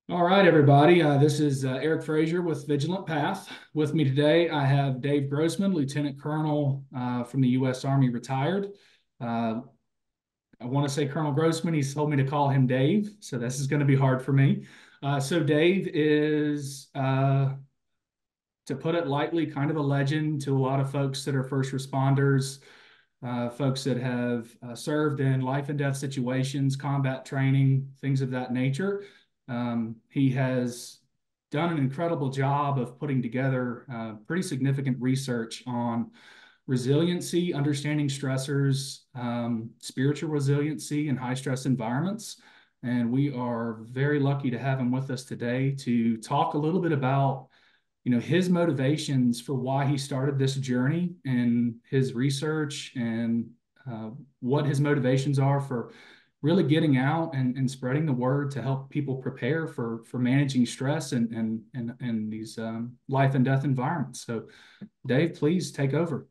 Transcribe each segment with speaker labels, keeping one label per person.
Speaker 1: All right, everybody. This is Eric Frasure with Vigilant Path. With me today, I have Dave Grossman, Lieutenant Colonel from the U.S. Army, retired. Uh, I want to say Colonel Grossman. He's told me to call him Dave, so this is going to be hard for me. So Dave is, to put it lightly, kind of a legend to a lot of folks that are first responders, folks that have served in life and death situations, combat training, things of that nature. He has done an incredible job of putting together pretty significant research on resiliency, understanding stressors, spiritual resiliency in high stress environments. And we are very lucky to have him with us today to talk a little bit about his motivations for why he started this journey and his research and what his motivations are for really getting out and spreading the word to help people prepare for managing stress and these life and death environments. So Dave, please take over.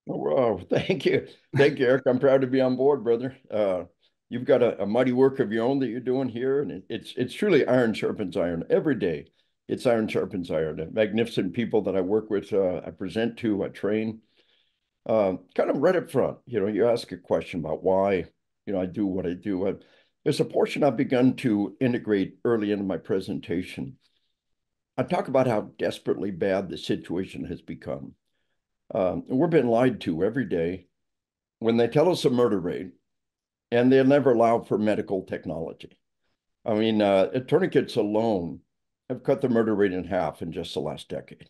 Speaker 2: Oh, wow, thank you. Thank you, Eric. I'm proud to be on board, brother. You've got a mighty work of your own that you're doing here, and it's truly iron sharpens iron every day. It's iron sharpens iron. The magnificent people that I work with, I present to, I train. Kind of right up front, you ask a question about why, I do what I do. There's a portion I've begun to integrate early into my presentation. I talk about how desperately bad the situation has become. We're being lied to every day when they tell us a murder rate, and they'll never allow for medical technology. I mean, tourniquets alone have cut the murder rate in half in just the last decade.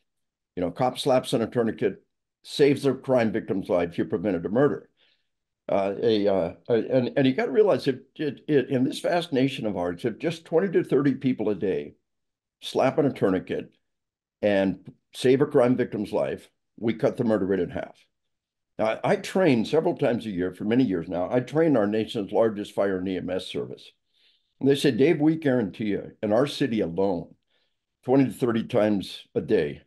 Speaker 2: Cop slaps on a tourniquet saves a crime victim's life. You prevented a murder. And you got to realize in this vast nation of ours, if just 20 to 30 people a day slap on a tourniquet and save a crime victim's life, we cut the murder rate in half. Now, I train several times a year for many years now. I train our nation's largest fire and EMS service. And they said, Dave, we guarantee you, in our city alone, 20 to 30 times a day,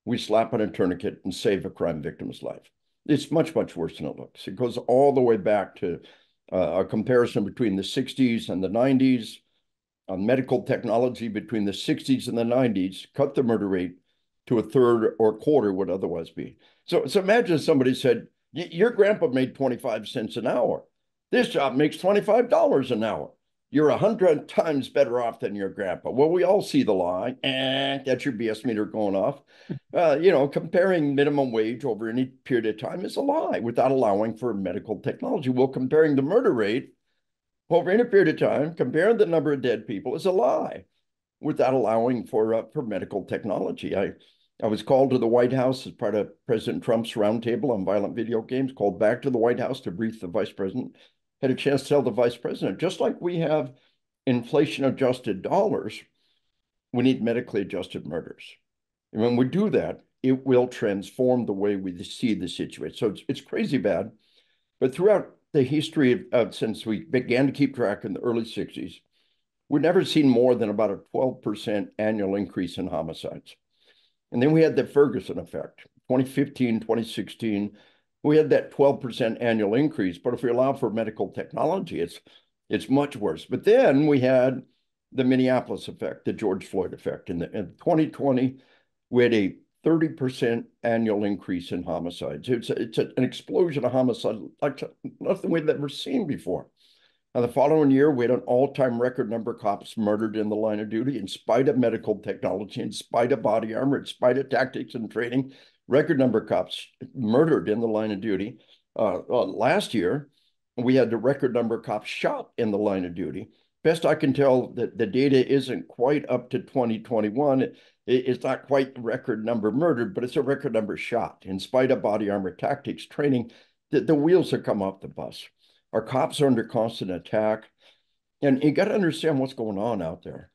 Speaker 2: we slap on a tourniquet and save a crime victim's life. It's much, much worse than it looks. It goes all the way back to a comparison between the 60s and the 90s. Medical technology between the 60s and the 90s cut the murder rate to a third or a quarter would otherwise be. So imagine somebody said, your grandpa made 25 cents an hour. This job makes $25 an hour. You're 100 times better off than your grandpa. Well, we all see the lie. That's your BS meter going off. Comparing minimum wage over any period of time is a lie without allowing for medical technology. Well, comparing the murder rate over any period of time, comparing the number of dead people is a lie without allowing for medical technology. I was called to the White House as part of President Trump's roundtable on violent video games, called back to the White House to brief the vice president. Had a chance to tell the vice president, just like we have inflation adjusted dollars, we need medically adjusted murders. And when we do that, it will transform the way we see the situation. So it's crazy bad. But throughout the history since we began to keep track in the early 60s, we've never seen more than about a 12% annual increase in homicides. And then we had the Ferguson effect, 2015, 2016. We had that 12% annual increase. But if we allow for medical technology, it's much worse. But then we had the Minneapolis effect, the George Floyd effect. In 2020, we had a 30% annual increase in homicides. It's an explosion of homicide like nothing we've ever seen before. Now, the following year, we had an all-time record number of cops murdered in the line of duty, in spite of medical technology, in spite of body armor, in spite of tactics and training. Record number of cops murdered in the line of duty. Last year, we had the record number of cops shot in the line of duty. Best I can tell, that the data isn't quite up to 2021. It's not quite the record number murdered, but it's a record number shot. In spite of body armor, tactics, training, the wheels have come off the bus. Our cops are under constant attack. And you got to understand what's going on out there.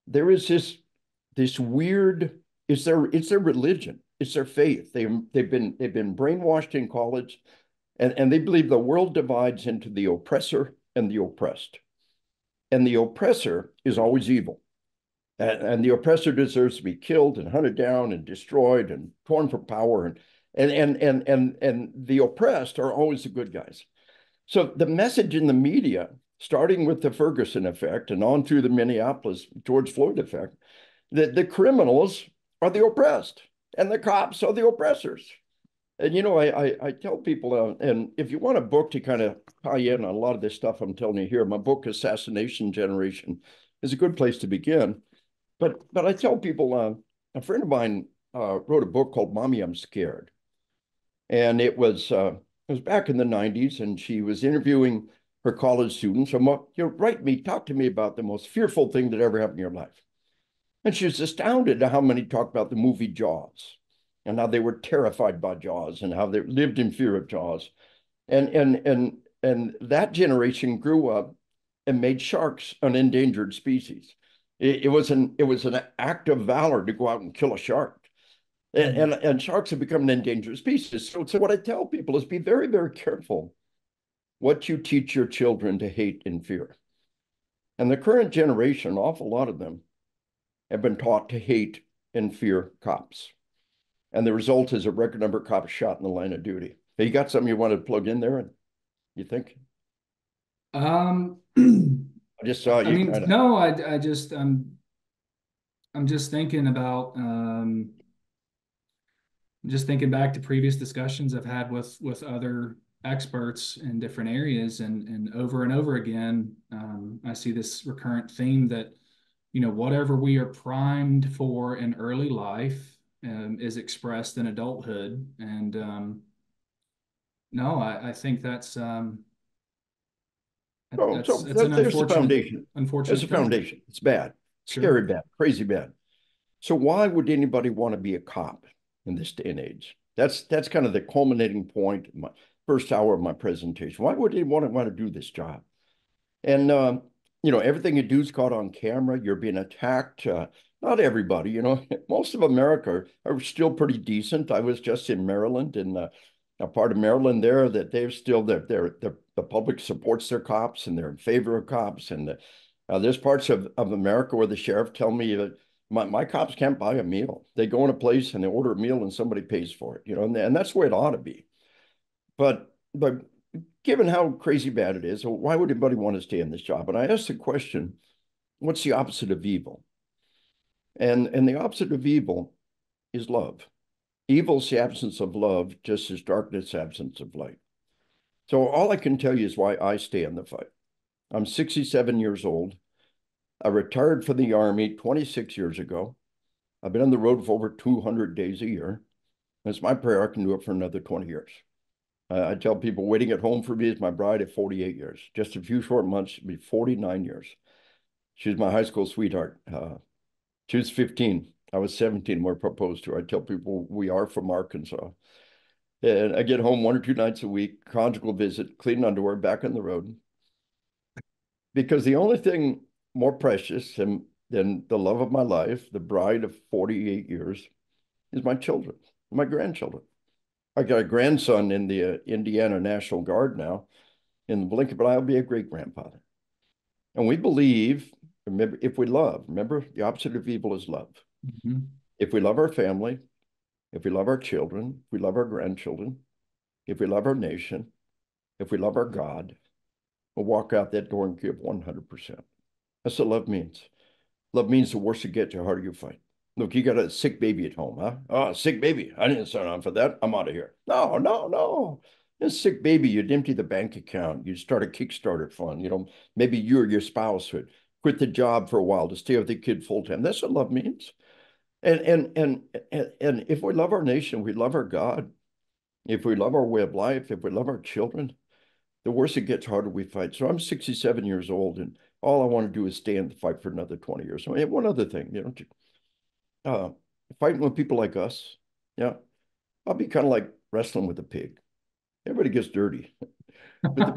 Speaker 2: There is this weird, it's their religion, it's their faith. They've been brainwashed in college, and they believe the world divides into the oppressor and the oppressed. And the oppressor is always evil. And the oppressor deserves to be killed and hunted down and destroyed and torn from power. And the oppressed are always the good guys. So the message in the media starting with the Ferguson effect and on through the Minneapolis George Floyd effect, that the criminals are the oppressed and the cops are the oppressors. And I tell people, and if you want a book to kind of tie in on a lot of this stuff I'm telling you here, my book Assassination Generation is a good place to begin. But I tell people, a friend of mine wrote a book called "Mommy, I'm Scared," and it was back in the '90s, and she was interviewing her college students. And talk to me about the most fearful thing that ever happened in your life. And she was astounded at how many talked about the movie Jaws and how they were terrified by Jaws and how they lived in fear of Jaws. And that generation grew up and made sharks an endangered species. It was an act of valor to go out and kill a shark. And sharks have become an endangered species. So what I tell people is be very, very careful what you teach your children to hate and fear. And the current generation, an awful lot of them, have been taught to hate and fear cops. And the result is a record number of cops shot in the line of duty. Hey, you got something you want to plug in there? You think?
Speaker 1: Um,
Speaker 2: I just saw
Speaker 1: I
Speaker 2: you
Speaker 1: mean,
Speaker 2: kind of.
Speaker 1: no, I'm just thinking about just thinking back to previous discussions I've had with other experts in different areas, and over again, I see this recurrent theme that whatever we are primed for in early life is expressed in adulthood, and no, I think
Speaker 2: Oh,
Speaker 1: that's
Speaker 2: so
Speaker 1: it's an
Speaker 2: there's the foundation. There's the
Speaker 1: unfortunate thing.
Speaker 2: foundation. It's bad,
Speaker 1: Sure.
Speaker 2: scary bad, crazy bad. So why would anybody want to be a cop in this day and age? That's kind of the culminating point, my first hour of my presentation. Why would anyone want to do this job? And everything you do is caught on camera. You're being attacked. Not everybody, most of America are still pretty decent. I was just in Maryland, in a part of Maryland there that they're still the public supports their cops and they're in favor of cops. And there's parts of America where the sheriff tell me that my cops can't buy a meal. They go in a place and they order a meal and somebody pays for it, and that's the way it ought to be. But given how crazy bad it is, why would anybody want to stay in this job? And I asked the question, what's the opposite of evil? And the opposite of evil is love. Evil is the absence of love, just as darkness absence of light. So all I can tell you is why I stay in the fight. I'm 67 years old. I retired from the Army 26 years ago. I've been on the road for over 200 days a year. It's my prayer I can do it for another 20 years. I tell people waiting at home for me is my bride at 48 years. Just a few short months, she'll be 49 years. She's my high school sweetheart. She was 15. I was 17 when I proposed to her. I tell people we are from Arkansas. And I get home 1 or 2 nights a week, conjugal visit, clean underwear, back on the road. Because the only thing more precious than the love of my life, the bride of 48 years, is my children, my grandchildren. I got a grandson in the Indiana National Guard now. In the blink of an eye, I'll be a great grandfather. And we believe, remember, if we love, remember, the opposite of evil is love.
Speaker 1: Mhm.
Speaker 2: If we love our family, if we love our children, if we love our grandchildren, if we love our nation, if we love our God, we'll walk out that door and give 100%. That's what love means. Love means the worse you get, the harder you fight. Look, you got a sick baby at home, huh? Oh, sick baby. I didn't sign on for that. I'm out of here. No, no, no. A sick baby, you'd empty the bank account. You'd start a Kickstarter fund. Maybe you or your spouse would quit the job for a while to stay with the kid full time. That's what love means. And if we love our nation, we love our God. If we love our way of life, if we love our children, the worse it gets, harder we fight. So I'm 67 years old, and all I want to do is stay in the fight for another 20 years. So, and one other thing, uh, fighting with people like us, yeah, I'll be kind of like wrestling with a pig. Everybody gets dirty, but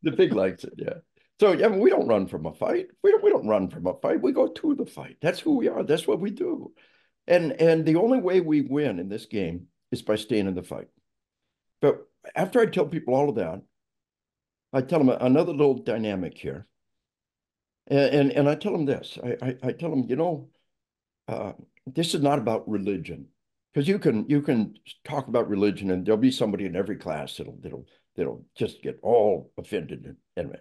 Speaker 2: the pig likes it, yeah. So yeah, we don't run from a fight. We don't run from a fight. We go to the fight. That's who we are. That's what we do. And the only way we win in this game is by staying in the fight. But after I tell people all of that, I tell them another little dynamic here. And I tell them this. I tell them, uh, this is not about religion. Because you can talk about religion and there'll be somebody in every class that'll just get all offended. Anyway,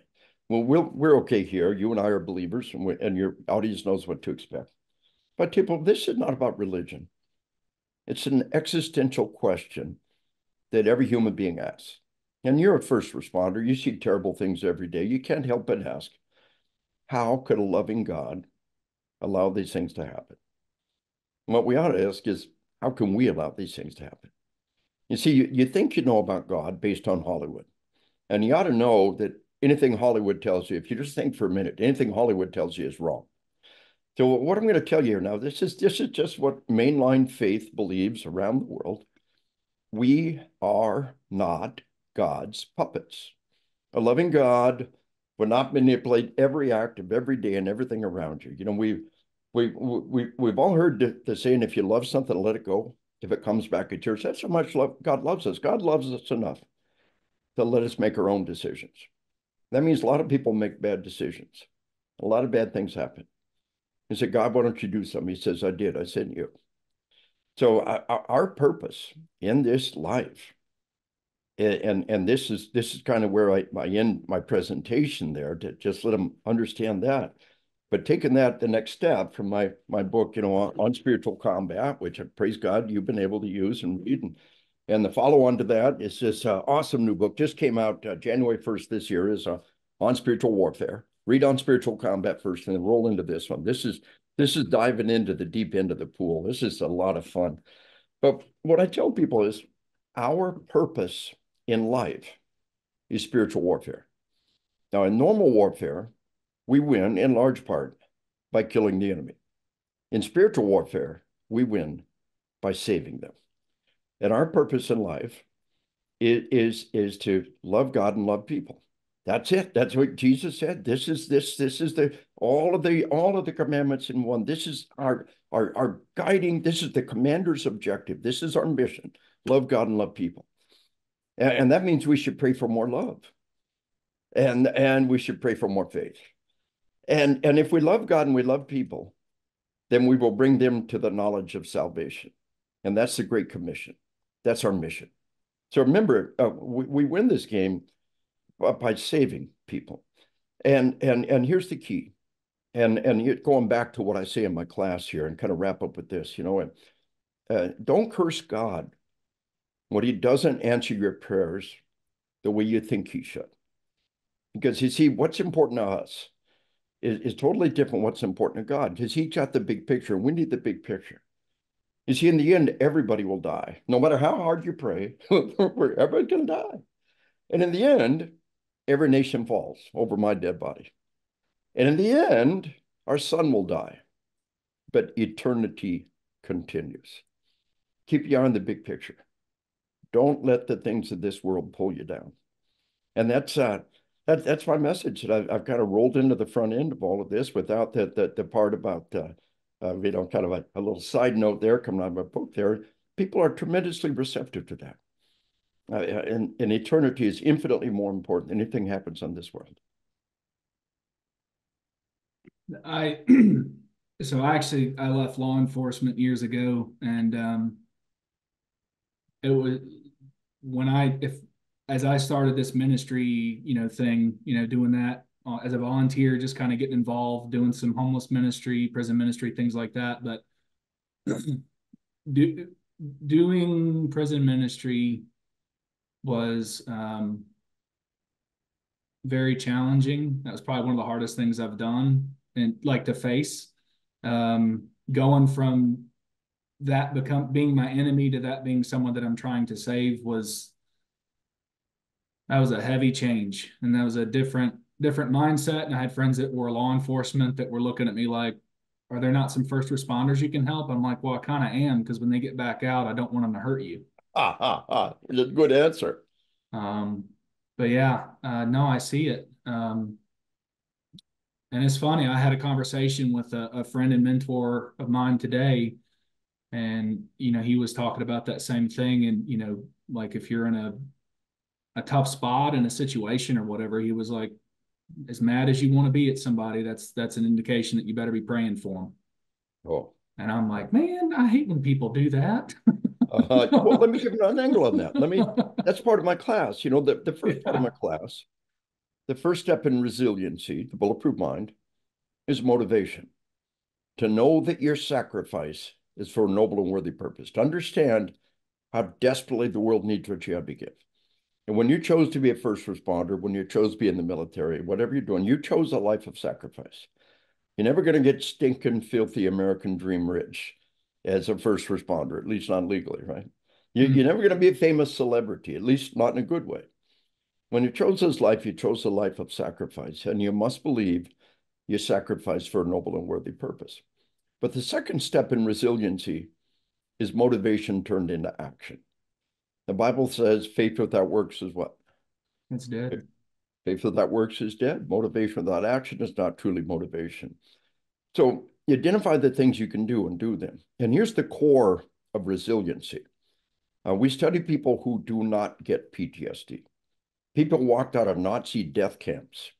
Speaker 2: Well, we're okay here. You and I are believers, and your audience knows what to expect. But people, this is not about religion. It's an existential question that every human being asks. And you're a first responder. You see terrible things every day. You can't help but ask, how could a loving God allow these things to happen? And what we ought to ask is, how can we allow these things to happen? You see, you think you know about God based on Hollywood. And you ought to know that anything Hollywood tells you, if you just think for a minute, anything Hollywood tells you is wrong. So what I'm going to tell you here now, this is just what mainline faith believes around the world. We are not God's puppets. A loving God would not manipulate every act of every day and everything around you. You know, we've all heard the saying, if you love something, let it go. If it comes back at yours, that's how much love God loves us. God loves us enough to let us make our own decisions. That means a lot of people make bad decisions. A lot of bad things happen. He said, God, why don't you do something? He says, I did. I sent you. So our purpose in this life, and this is kind of where I end my presentation there, to just let them understand that. But taking that the next step from my book, on spiritual combat, which praise God you've been able to use and read, and the follow-on to that is this awesome new book, just came out January 1st this year, is on spiritual warfare. Read On Spiritual Combat first, and then roll into this one. This is diving into the deep end of the pool. This is a lot of fun. But what I tell people is our purpose in life is spiritual warfare. Now, in normal warfare, we win in large part by killing the enemy. In spiritual warfare, we win by saving them. And our purpose in life is to love God and love people. That's it. That's what Jesus said. This is the all of the commandments in one. This is our guiding. This is the commander's objective. This is our mission. Love God and love people. And that means we should pray for more love. And we should pray for more faith. And if we love God and we love people, then we will bring them to the knowledge of salvation. And that's the Great Commission. That's our mission. So remember, we win this game by saving people. And here's the key. And going back to what I say in my class here and kind of wrap up with this, don't curse God when he doesn't answer your prayers the way you think he should. Because you see, what's important to us is totally different what's important to God, because he got the big picture, and we need the big picture. You see, in the end, everybody will die. No matter how hard you pray, everybody's going to die. And in the end, every nation falls over my dead body. And in the end, our son will die, but eternity continues. Keep your eye on the big picture. Don't let the things of this world pull you down. And that's my message that I've kind of rolled into the front end of all of this without the part about, kind of a little side note there coming out of my book there. People are tremendously receptive to that. And eternity is infinitely more important than anything happens on this world.
Speaker 1: I so I left law enforcement years ago, and it was when as I started this ministry, thing, doing that as a volunteer, just kind of getting involved, doing some homeless ministry, prison ministry, things like that. But doing prison ministry was very challenging. That was probably one of the hardest things I've done and like to face. Going from that being my enemy to that being someone that I'm trying to save that was a heavy change, and that was a different mindset. And I had friends that were law enforcement that were looking at me like, are there not some first responders you can help? I'm like, well, I kind of am, because when they get back out, I don't want them to hurt you.
Speaker 2: Good answer.
Speaker 1: But yeah, no, I see it. And it's funny, I had a conversation with a friend and mentor of mine today, and he was talking about that same thing. And like if you're in a tough spot in a situation or whatever, he was like, as mad as you want to be at somebody, that's an indication that you better be praying for them.
Speaker 2: Oh.
Speaker 1: And I'm like, man, I hate when people do that.
Speaker 2: Well, let me give you an angle on that. That's part of my class. The first part of my class The first step in resiliency, the bulletproof mind, is motivation. To know that your sacrifice is for a noble and worthy purpose. To understand how desperately the world needs what you have to give. And when you chose to be a first responder, when you chose to be in the military, whatever you're doing, you chose a life of sacrifice. You're never going to get stinking, filthy American dream rich as a first responder, at least not legally, right? You're
Speaker 1: Mm.
Speaker 2: never going to be a famous celebrity, at least not in a good way. When you chose this life, you chose a life of sacrifice, and you must believe you sacrificed for a noble and worthy purpose. But the second step in resiliency is motivation turned into action. The Bible says faith without works is what?
Speaker 1: It's dead.
Speaker 2: Faith without works is dead. Motivation without action is not truly motivation. So you identify the things you can do and do them. And here's the core of resiliency. We study people who do not get PTSD. People walked out of Nazi death camps,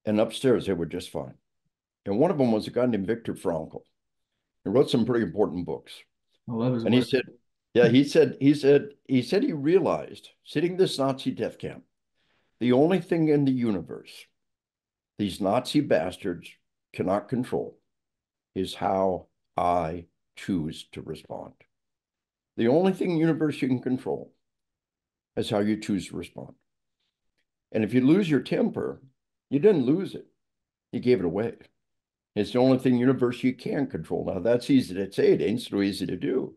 Speaker 2: and upstairs they were just fine. And one of them was a guy named Viktor Frankl. He wrote some pretty important books.
Speaker 1: I love his
Speaker 2: And he
Speaker 1: work.
Speaker 2: said, yeah, he realized sitting in this Nazi death camp, the only thing in the universe these Nazi bastards cannot control is how I choose to respond. The only thing in the universe you can control is how you choose to respond. And if you lose your temper, you didn't lose it. You gave it away. It's the only thing in the universe you can control. Now, that's easy to say. It ain't so easy to do.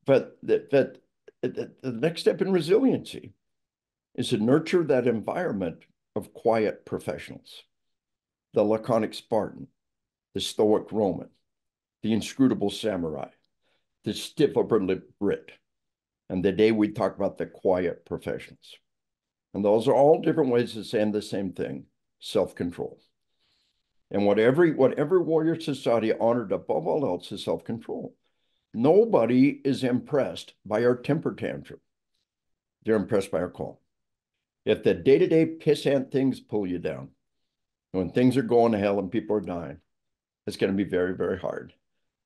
Speaker 2: But the next step in resiliency is to nurture that environment of quiet professionals, the laconic Spartan, the stoic Roman, the inscrutable samurai, the stiff upper lip Brit. And today we talk about the quiet professionals. And those are all different ways of saying the same thing, self-control. And what every warrior society honored above all else is self-control. Nobody is impressed by our temper tantrum. They're impressed by our calm. If the day-to-day pissant things pull you down, when things are going to hell and people are dying, it's going to be very, very hard.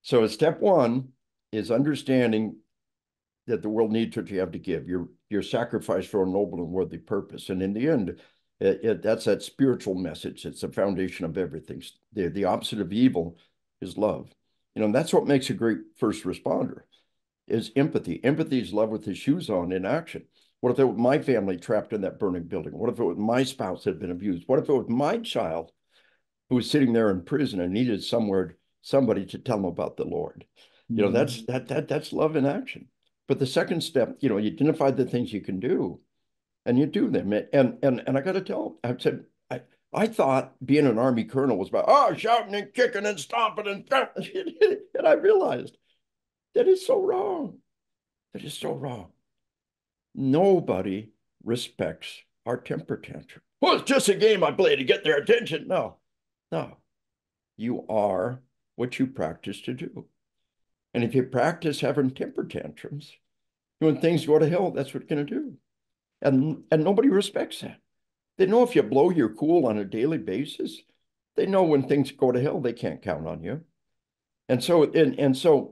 Speaker 2: So step one is understanding that the world needs what you have to give. Your sacrifice for a noble and worthy purpose. And in the end, that's that spiritual message. It's the foundation of everything. The opposite of evil is love. You know, and that's what makes a great first responder is empathy. Empathy is love with his shoes on in action. What if it was my family trapped in that burning building? What if it was my spouse that had been abused? What if it was my child who was sitting there in prison and needed somebody to tell him about the Lord? You know,
Speaker 1: Mm.
Speaker 2: that's love in action. But the second step, you know, you identify the things you can do and you do them. And I got to tell, I said, I thought being an Army colonel was about, shouting and kicking and stomping and I realized that is so wrong. That is so wrong. Nobody respects our temper tantrum. Well, it's just a game I play to get their attention. No, no. You are what you practice to do. And if you practice having temper tantrums, when things go to hell, that's what you're going to do. And nobody respects that. They know if you blow your cool on a daily basis, they know when things go to hell, they can't count on you. And so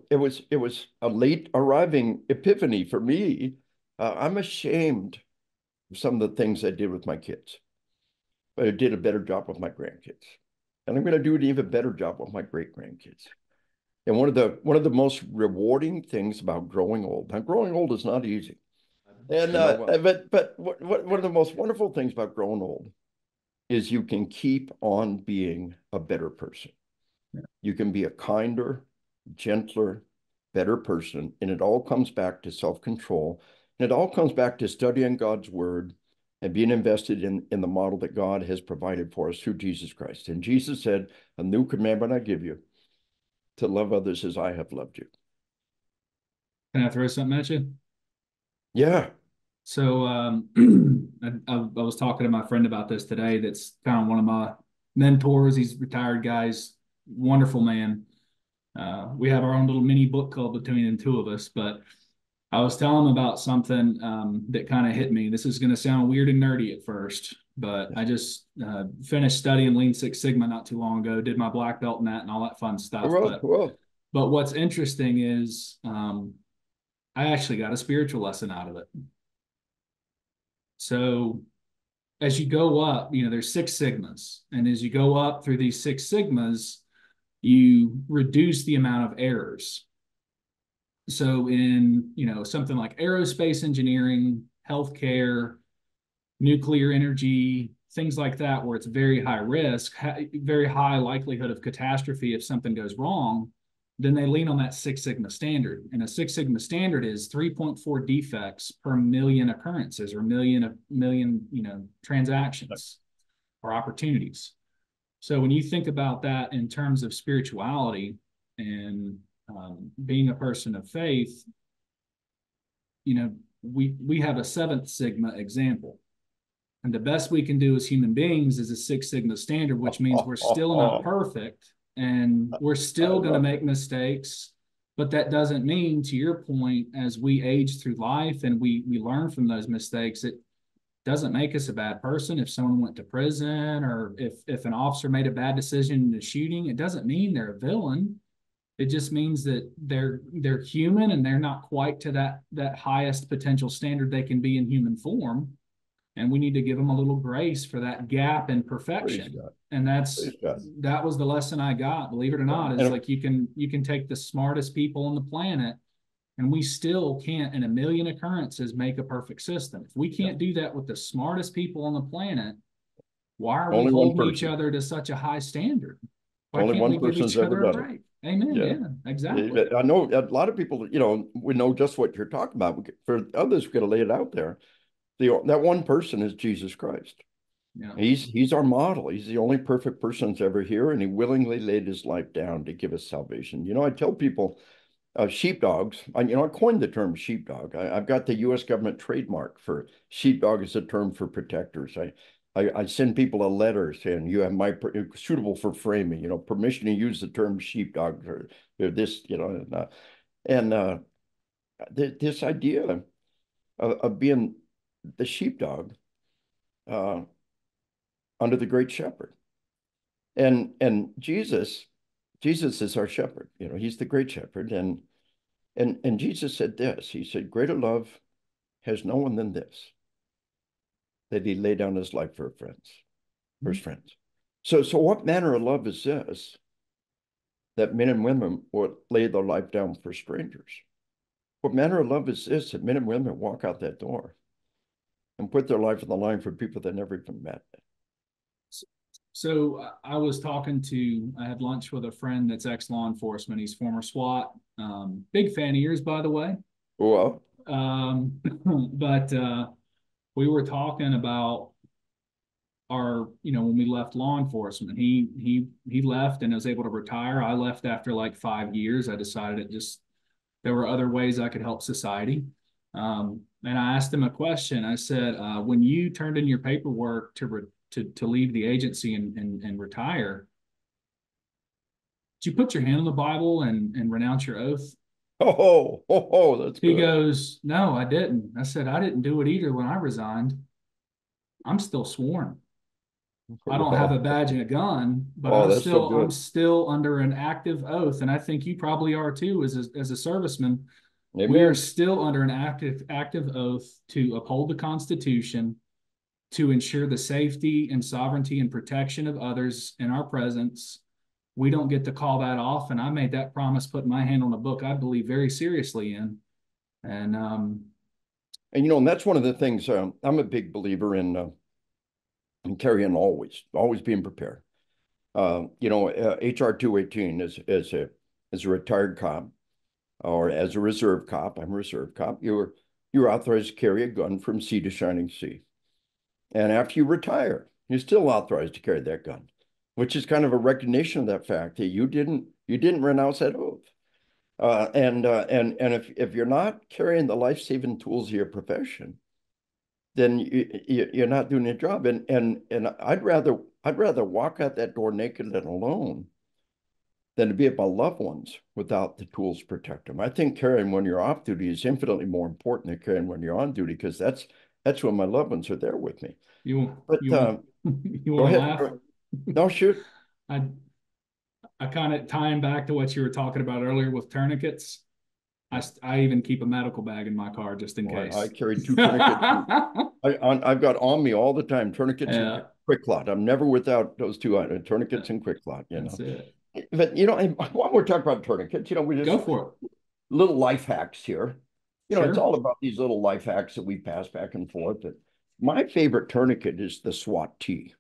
Speaker 2: it was a late arriving epiphany for me. I'm ashamed of some of the things I did with my kids, but I did a better job with my grandkids, and I'm going to do an even better job with my great grandkids. And one of the most rewarding things about growing old. Now, growing old is not easy, and
Speaker 1: You know what?
Speaker 2: but one of the most wonderful things about growing old is you can keep on being a better person.
Speaker 1: Yeah.
Speaker 2: You can be a kinder, gentler, better person. And it all comes back to self-control. And it all comes back to studying God's word and being invested in the model that God has provided for us through Jesus Christ. And Jesus said, a new commandment I give you, to love others as I have loved you.
Speaker 1: Can I throw something at you?
Speaker 2: Yeah.
Speaker 1: So I was talking to my friend about this today. That's kind of one of my mentors. He's retired guys, wonderful man. We have our own little mini book club between the two of us. But I was telling him about something that kind of hit me. This is going to sound weird and nerdy at first, but I just finished studying Lean Six Sigma not too long ago. Did my black belt in that and all that fun stuff.
Speaker 2: Well,
Speaker 1: But
Speaker 2: well,
Speaker 1: but what's interesting is I actually got a spiritual lesson out of it. So as you go up, there's Six Sigmas. And as you go up through these Six Sigmas, you reduce the amount of errors. So in, something like aerospace engineering, healthcare, nuclear energy, things like that, where it's very high risk, very high likelihood of catastrophe if something goes wrong, then they lean on that Six Sigma standard. And a Six Sigma standard is 3.4 defects per million occurrences or million, transactions or opportunities. So when you think about that in terms of spirituality and being a person of faith, we have a seventh Sigma example. And the best we can do as human beings is a Six Sigma standard, which means we're still not perfect and we're still going to make mistakes. But that doesn't mean, to your point, as we age through life and we learn from those mistakes, it doesn't make us a bad person. If someone went to prison or if an officer made a bad decision in a shooting, it doesn't mean they're a villain. It just means that they're human and they're not quite to that highest potential standard they can be in human form. And we need to give them a little grace for that gap in perfection. And that was the lesson I got, believe it or not, is like you can take the smartest people on the planet and we still can't, in a million occurrences, make a perfect system. If we can't do that with the smartest people on the planet, why are we holding each other to such a high standard? Why can't we give each other a break? Amen. Yeah, exactly.
Speaker 2: I know a lot of people, we know just what you're talking about. For others, we got to lay it out there. That one person is Jesus Christ. Yeah. He's our model. He's the only perfect person that's ever here, and he willingly laid his life down to give us salvation. I tell people, sheepdogs. I coined the term sheepdog. I've got the U.S. government trademark for sheepdog as a term for protectors. I send people a letter saying you have suitable for framing. Permission to use the term sheepdog or this. This idea of being the sheepdog under the great shepherd. And Jesus is our shepherd. He's the great shepherd. And Jesus said this. He said, greater love has no one than this, that he laid down his life for his friends. So what manner of love is this, that men and women would lay their life down for strangers? What manner of love is this, that men and women walk out that door and put their life on the line for people they never even met?
Speaker 1: So I had lunch with a friend that's ex-law enforcement. He's former SWAT. Big fan of yours, by the way.
Speaker 2: Well,
Speaker 1: but we were talking about when we left law enforcement. He left and was able to retire. I left after like 5 years. I decided there were other ways I could help society. And I asked him a question. I said, when you turned in your paperwork to leave the agency and retire, did you put your hand on the Bible and renounce your oath?
Speaker 2: That's good.
Speaker 1: He goes, no, I didn't. I said, I didn't do it either when I resigned. I'm still sworn. I don't have a badge and a gun, but I'm still under an active oath. And I think you probably are too, as a serviceman. Amen. We are still under an active oath to uphold the Constitution, to ensure the safety and sovereignty and protection of others in our presence. We don't get to call that off. And I made that promise, putting my hand on a book I believe very seriously in. And
Speaker 2: that's one of the things, I'm a big believer in carrying always being prepared. HR 218 as a retired cop or as a reserve cop, I'm a reserve cop, you're authorized to carry a gun from sea to shining sea. And after you retire, you're still authorized to carry that gun, which is kind of a recognition of that fact that you didn't renounce that oath. And if you're not carrying the life-saving tools of your profession, then you're not doing your job. And I'd rather walk out that door naked and alone than to be with my loved ones without the tools to protect them. I think carrying when you're off duty is infinitely more important than carrying when you're on duty, because that's when my loved ones are there with me.
Speaker 1: You want to laugh?
Speaker 2: No, shoot.
Speaker 1: I kind of tying back to what you were talking about earlier with tourniquets. I even keep a medical bag in my car just in case.
Speaker 2: I carry 2 tourniquets. I've got on me all the time tourniquets and
Speaker 1: Yeah,
Speaker 2: quick clot. I'm never without those two items, tourniquets and quick clot,
Speaker 1: that's it.
Speaker 2: But while we're talking about tourniquets, we
Speaker 1: Go
Speaker 2: just
Speaker 1: for it.
Speaker 2: little life hacks here. It's
Speaker 1: Sure.
Speaker 2: all about these little life hacks that we pass back and forth. But my favorite tourniquet is the SWAT T.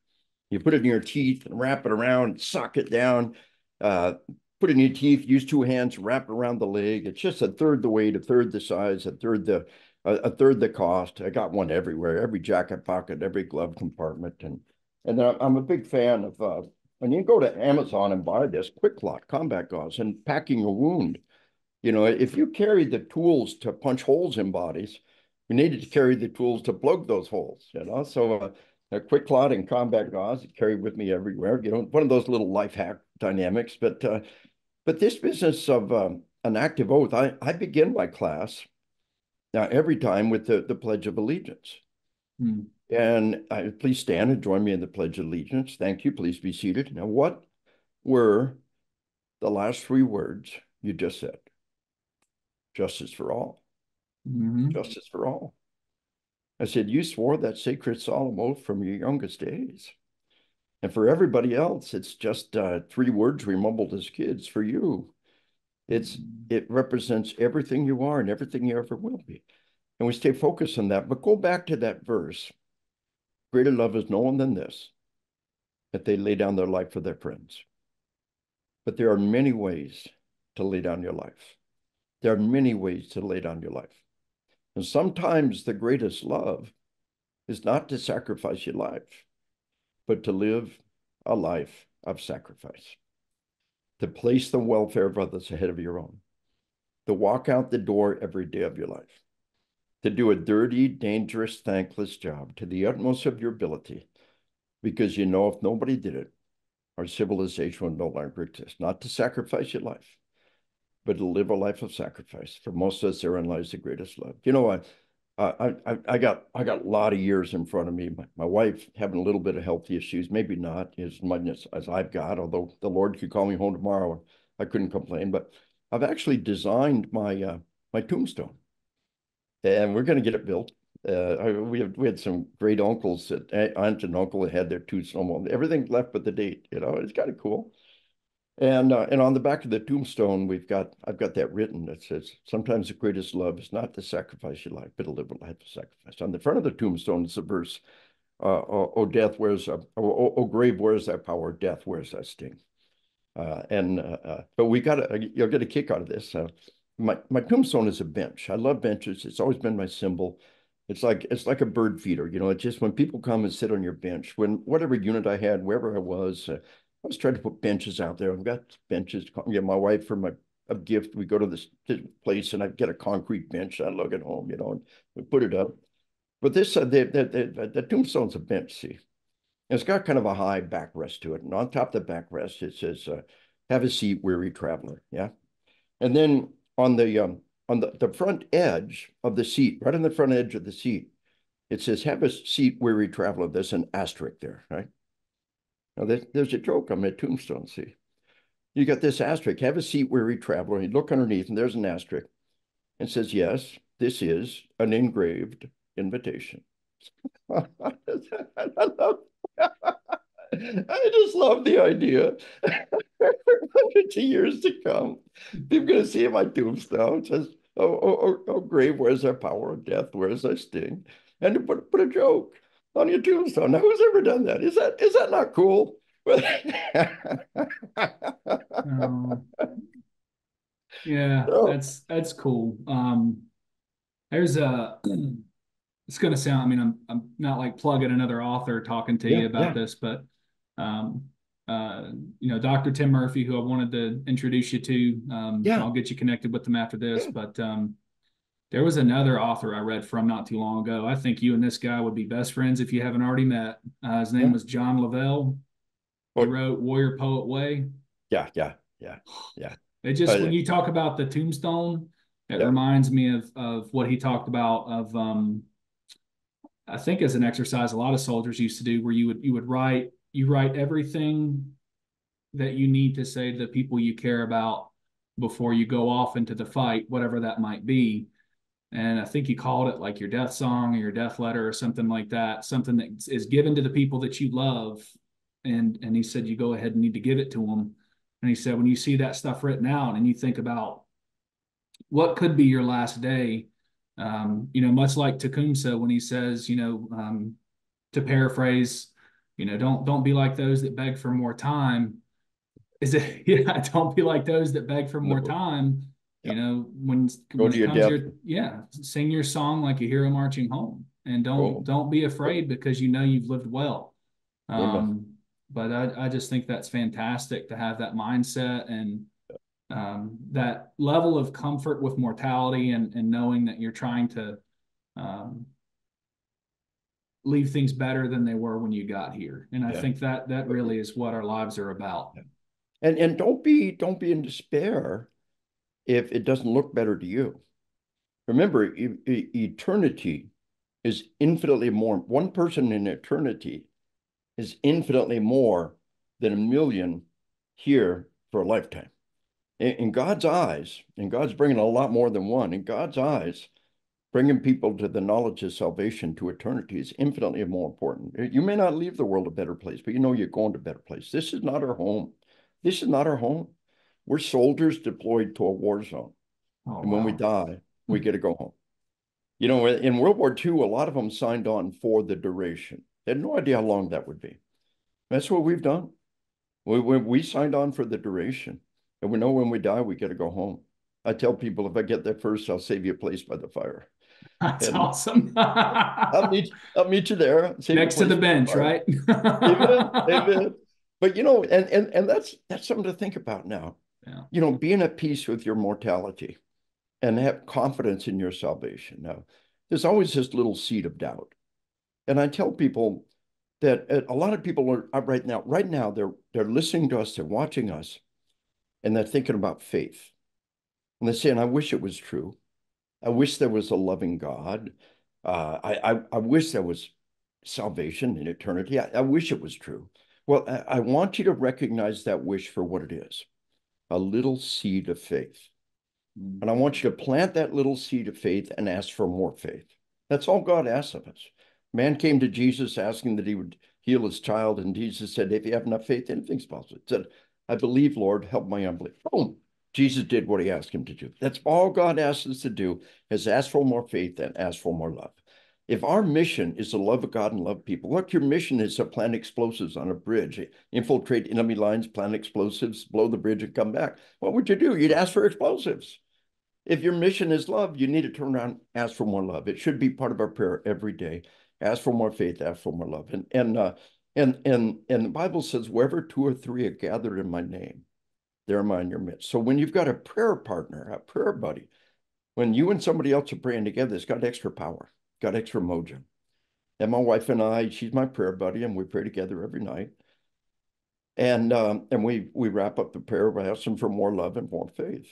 Speaker 2: You put it in your teeth and wrap it around, suck it down, uh, put it in your teeth, use two hands, wrap it around the leg. It's just a third the weight, a third the size, a third the cost. I got one everywhere, every jacket pocket, every glove compartment. And I'm a big fan of when you go to Amazon and buy this quick clot combat gauze and packing a wound. If you carry the tools to punch holes in bodies, you needed to carry the tools to plug those holes. So a quick clot and combat gauze I carry with me everywhere. One of those little life hack dynamics. But this business of an active oath, I begin my class now every time with the Pledge of Allegiance.
Speaker 1: Hmm.
Speaker 2: And please stand and join me in the Pledge of Allegiance. Thank you. Please be seated. Now, what were the last three words you just said? Justice for all.
Speaker 1: Hmm.
Speaker 2: Justice for all. I said, you swore that sacred solemn oath from your youngest days. And for everybody else, it's just three words we mumbled as kids. For you, it represents everything you are and everything you ever will be. And we stay focused on that. But go back to that verse. Greater love is no one than this, that they lay down their life for their friends. But there are many ways to lay down your life. There are many ways to lay down your life. And sometimes the greatest love is not to sacrifice your life, but to live a life of sacrifice, to place the welfare of others ahead of your own, to walk out the door every day of your life, to do a dirty, dangerous, thankless job to the utmost of your ability, because if nobody did it, our civilization would no longer exist. Not to sacrifice your life, but to live a life of sacrifice. For most of us, therein lies the greatest love. I got a lot of years in front of me. My wife having a little bit of health issues, maybe not as much as I've got, although the Lord could call me home tomorrow. I couldn't complain, but I've actually designed my tombstone, and we're going to get it built. We had some great uncles that aunt and uncle that had their tombstone. Everything left but the date. It's kind of cool. And on the back of the tombstone, I've got that written that says, sometimes the greatest love is not to sacrifice your life, but to live a life of sacrifice. On the front of the tombstone is a verse, death, oh, grave, where's that power? Death, where's that sting? But you'll get a kick out of this. My tombstone is a bench. I love benches. It's always been my symbol. It's like a bird feeder. It's just when people come and sit on your bench, whatever unit I had, wherever I was trying to put benches out there. I've got benches. My wife for a gift. We go to this place and I get a concrete bench. I lug it home, and we put it up. But this the tombstone's a bench. See, it's got kind of a high backrest to it, and on top of the backrest it says, "Have a seat, weary traveler." Yeah, and then on the front edge of the seat, right on the front edge of the seat, it says, "Have a seat, weary traveler." There's an asterisk there, right? Now there's a joke on my tombstone. See, you got this asterisk, "Have a seat, weary traveler." And you look underneath, and there's an asterisk. It says, "Yes, this is an engraved invitation." I love, I just love the idea. Hundreds of years to come, people are going to see my tombstone. It says, oh, grave, where's that power of death? Where's that sting? And to put a joke on your tombstone. Now, who's ever done that? Is that not cool?
Speaker 1: Um, yeah,
Speaker 2: Oh,
Speaker 1: that's cool. There's a it's going to sound, I mean, I'm not like plugging another author talking to
Speaker 2: yeah,
Speaker 1: you about
Speaker 2: yeah,
Speaker 1: this, but um, Dr. Tim Murphy, who I wanted to introduce you to,
Speaker 2: yeah,
Speaker 1: I'll get you connected with them after this.
Speaker 2: yeah.
Speaker 1: But there was another author I read from not too long ago. I think you and this guy would be best friends if you haven't already met. His name
Speaker 2: Yeah.
Speaker 1: was John Lavelle. He
Speaker 2: Oh,
Speaker 1: wrote Warrior Poet Way.
Speaker 2: yeah, yeah, yeah, yeah.
Speaker 1: It just, when
Speaker 2: Uh,
Speaker 1: you talk about the tombstone, it
Speaker 2: yeah,
Speaker 1: reminds me of what he talked about of I think as an exercise a lot of soldiers used to do, where you would write everything that you need to say to the people you care about before you go off into the fight, whatever that might be. And I think he called it like your death song or your death letter or something like that, something that is given to the people that you love. And he said, you go ahead and need to give it to them. And he said, when you see that stuff written out and you think about what could be your last day, much like Tecumseh when he says, to paraphrase, don't be like those that beg for more time. Is it yeah, don't be like those that beg for more
Speaker 2: No.
Speaker 1: time.
Speaker 2: Yeah. Go
Speaker 1: When
Speaker 2: to
Speaker 1: it
Speaker 2: your
Speaker 1: comes
Speaker 2: death.
Speaker 1: your sing your song like a hero marching home, and
Speaker 2: Go.
Speaker 1: don't be afraid because you've lived well.
Speaker 2: Amen.
Speaker 1: um but I just think that's fantastic to have that mindset, and that level of comfort with mortality, and knowing that you're trying to um, leave things better than they were when you got here. And I
Speaker 2: Yeah.
Speaker 1: think that really is what our lives are about.
Speaker 2: Yeah. And don't be in despair if it doesn't look better to you. Remember, eternity is infinitely more. One person in eternity is infinitely more than a million here for a lifetime. In God's eyes, and God's bringing a lot more than one, in God's eyes, bringing people to the knowledge of salvation to eternity is infinitely more important. You may not leave the world a better place, but you're going to a better place. This is not our home. This is not our home. We're soldiers deployed to a war zone.
Speaker 1: Oh,
Speaker 2: And when we
Speaker 1: wow.
Speaker 2: die, we get to go home. In World War II, a lot of them signed on for the duration. They had no idea how long that would be. That's what we've done. We signed on for the duration. And we know when we die, we get to go home. I tell people if I get there first, I'll save you a place by the fire.
Speaker 1: That's
Speaker 2: And
Speaker 1: awesome.
Speaker 2: I'll meet you there, save you a
Speaker 1: Next to the
Speaker 2: place by the
Speaker 1: bench,
Speaker 2: fire.
Speaker 1: right?
Speaker 2: Amen. Amen. But and that's something to think about now.
Speaker 1: Yeah.
Speaker 2: Being at peace with your mortality and have confidence in your salvation. Now, there's always this little seed of doubt. And I tell people that a lot of people are right now they're listening to us, they're watching us, and they're thinking about faith. And they're saying, I wish it was true. I wish there was a loving God. I wish there was salvation in eternity. I wish it was true. Well, I want you to recognize that wish for what it is, a little seed of faith. And I want you to plant that little seed of faith and ask for more faith. That's all God asks of us. Man came to Jesus asking that he would heal his child, and Jesus said, if you have enough faith, anything's possible. He said, I believe, Lord, help my unbelief. Boom. Jesus did what he asked him to do. That's all God asks us to do, is ask for more faith and ask for more love. If our mission is to love God and love people, what your mission is to plant explosives on a bridge, infiltrate enemy lines, plant explosives, blow the bridge and come back. What would you do? You'd ask for explosives. If your mission is love, you need to turn around, ask for more love. It should be part of our prayer every day. Ask for more faith, ask for more love. And the Bible says, wherever two or three are gathered in my name, there am I in your midst. So when you've got a prayer partner, a prayer buddy, when you and somebody else are praying together, it's got extra power, got extra mojo. And my wife and I, she's my prayer buddy, and we pray together every night. And we wrap up the prayer by asking for more love and more faith.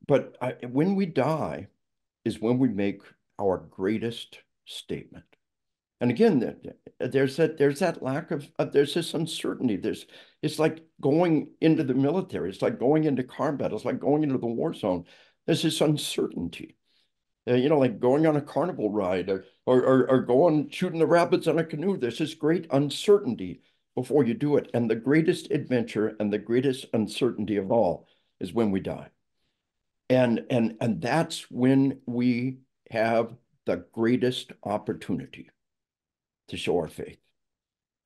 Speaker 2: But when we die is when we make our greatest statement. And again, there's that lack of there's this uncertainty. It's like going into the military. It's like going into combat. It's like going into the war zone. There's this uncertainty. Like going on a carnival ride or going shooting the rapids on a canoe. There's this great uncertainty before you do it. And the greatest adventure and the greatest uncertainty of all is when we die. And that's when we have the greatest opportunity to show our faith,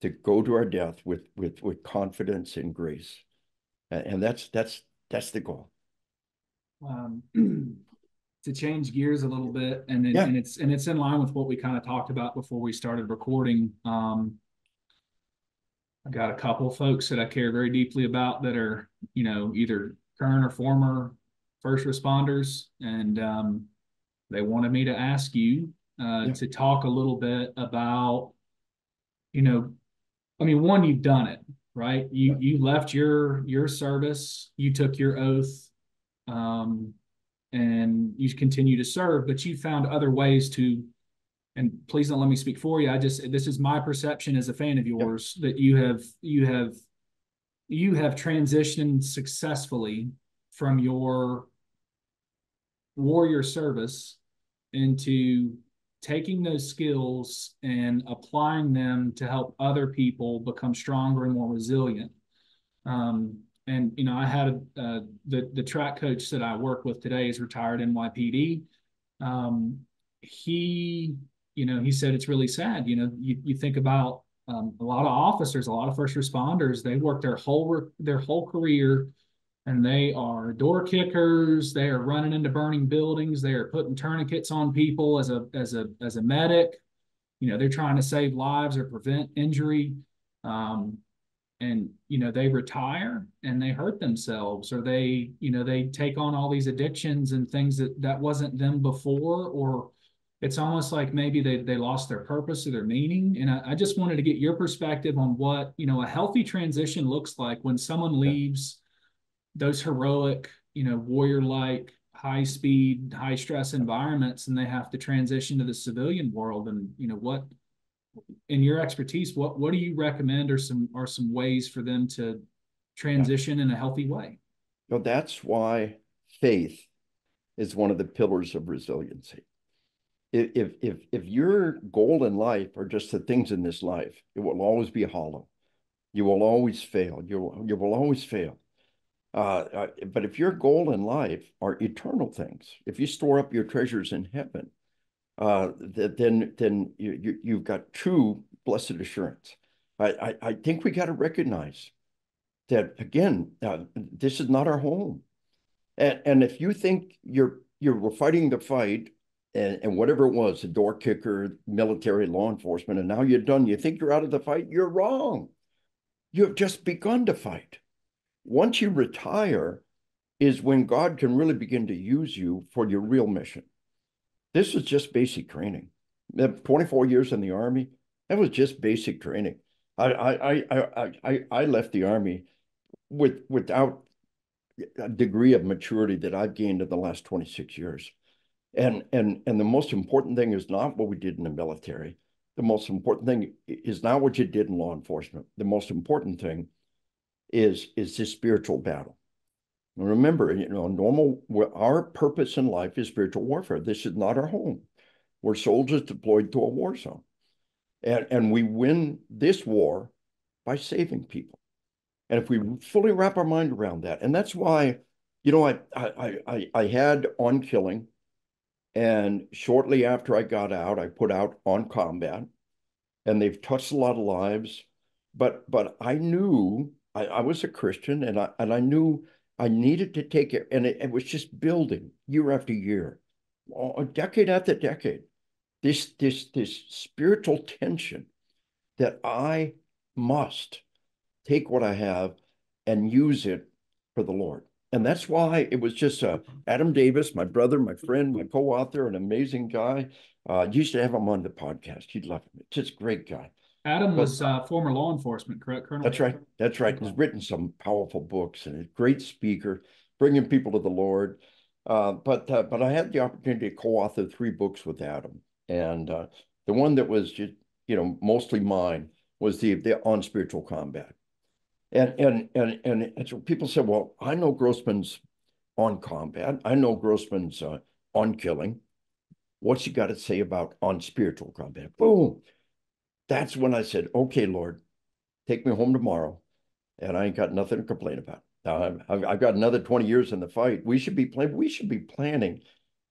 Speaker 2: to go to our death with confidence and grace. And that's the goal.
Speaker 1: um, to change gears a little bit,
Speaker 2: Yeah,
Speaker 1: and it's in line with what we kind of talked about before we started recording. I got a couple folks that I care very deeply about that are, either current or former first responders, and they wanted me to ask you
Speaker 2: yeah,
Speaker 1: to talk a little bit about, you know, I mean, one, you've done it, right? You
Speaker 2: yeah,
Speaker 1: you left your service, you took your oath, um, and you continue to serve, but you found other ways to. And please don't let me speak for you. This is my perception as a fan of
Speaker 2: yeah,
Speaker 1: yours that you have transitioned successfully from your warrior service into taking those skills and applying them to help other people become stronger and more resilient. And I had the track coach that I work with today is retired NYPD. Um, he he said it's really sad. You think about a lot of officers, a lot of first responders. They work their whole career, and they are door kickers. They are running into burning buildings. They are putting tourniquets on people as a medic. They're trying to save lives or prevent injury. Um, and they retire and they hurt themselves, or they take on all these addictions and things that wasn't them before, or it's almost like maybe they lost their purpose or their meaning. And I just wanted to get your perspective on what a healthy transition looks like when someone
Speaker 2: Yeah.
Speaker 1: leaves those heroic, warrior like high speed, high stress environments, and they have to transition to the civilian world. And what, in your expertise, what do you recommend are some ways for them to
Speaker 2: Yeah.
Speaker 1: transition in a healthy way?
Speaker 2: So that's why faith is one of the pillars of resiliency. If your goal in life are just the things in this life, it will always be hollow. You will always fail. You will always fail. But if your goal in life are eternal things, if you store up your treasures in heaven, then you've got true blessed assurance. I think we got to recognize that again. This is not our home, and if you think you're fighting the fight, and whatever it was, a door kicker, military, law enforcement, and now you're done, you think you're out of the fight, you're wrong. You have just begun to fight. Once you retire is when God can really begin to use you for your real mission. This is just basic training. 24 years in the Army, that was just basic training. I left the Army without a degree of maturity that I've gained in the last 26 years. And the most important thing is not what we did in the military. The most important thing is not what you did in law enforcement. The most important thing is this spiritual battle. Remember, our purpose in life is spiritual warfare. This is not our home. We're soldiers deployed to a war zone. And we win this war by saving people. And if we fully wrap our mind around that, and that's why, I had On Killing, and shortly after I got out, I put out On Combat, and they've touched a lot of lives. But I knew I was a Christian, and I knew I needed to take it, and it was just building year after year, a decade after decade. This spiritual tension that I must take what I have and use it for the Lord. And that's why it was just Adam Davis, my brother, my friend, my co-author, an amazing guy. Used to have him on the podcast. He'd love him. Just a great guy.
Speaker 1: Adam
Speaker 2: But
Speaker 1: was former law enforcement, correct, Colonel?
Speaker 2: that's right. That's right. He's written some powerful books and a great speaker, bringing people to the Lord. But I had the opportunity to co-author 3 books with Adam, and the one that was just mostly mine was the On Spiritual Combat. And so people said, well, I know Grossman's On Combat. I know Grossman's On Killing. What's he got to say about On Spiritual Combat? Boom. That's when I said, okay, Lord, take me home tomorrow, and I ain't got nothing to complain about. I've got another 20 years in the fight. We should be planning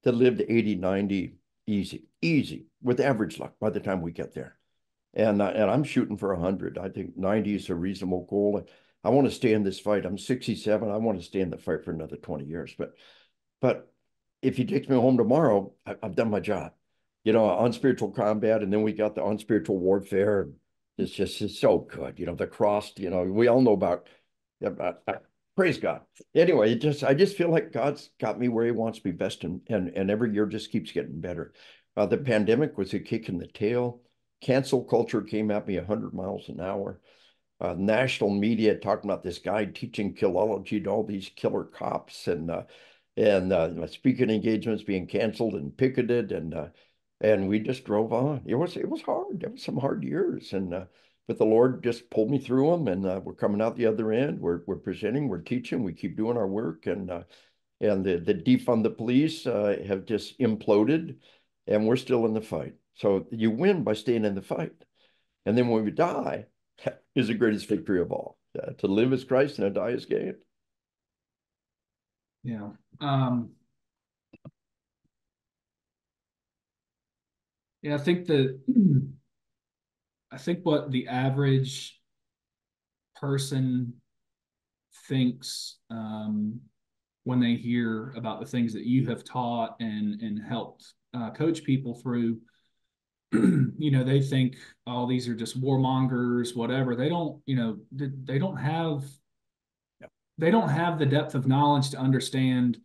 Speaker 2: to live to 80, 90 easy with average luck by the time we get there. And I'm shooting for 100. I think 90 is a reasonable goal. I want to stay in this fight. I'm 67. I want to stay in the fight for another 20 years. But if he takes me home tomorrow, I've done my job. On Spiritual Combat, and then we got the On Spiritual Warfare. It's so good. The cross. We all know about. Praise God. Anyway, I just feel like God's got me where He wants me best, and every year just keeps getting better. The pandemic was a kick in the tail. Cancel culture came at me 100 miles an hour. National media talking about this guy teaching killology to all these killer cops, and speaking engagements being canceled and picketed, and we just drove on. It was hard. It was some hard years, but the Lord just pulled me through them, and we're coming out the other end. We're presenting, we're teaching, we keep doing our work, and the defund the police have just imploded, and we're still in the fight. So you win by staying in the fight. And then when we die, is the greatest victory of all. To live as Christ and to die as gain.
Speaker 1: Yeah. Um, yeah, I think what the average person thinks when they hear about the things that you have taught and helped coach people through, they think, oh, these are just warmongers, whatever. They don't, they don't have the depth of knowledge to understand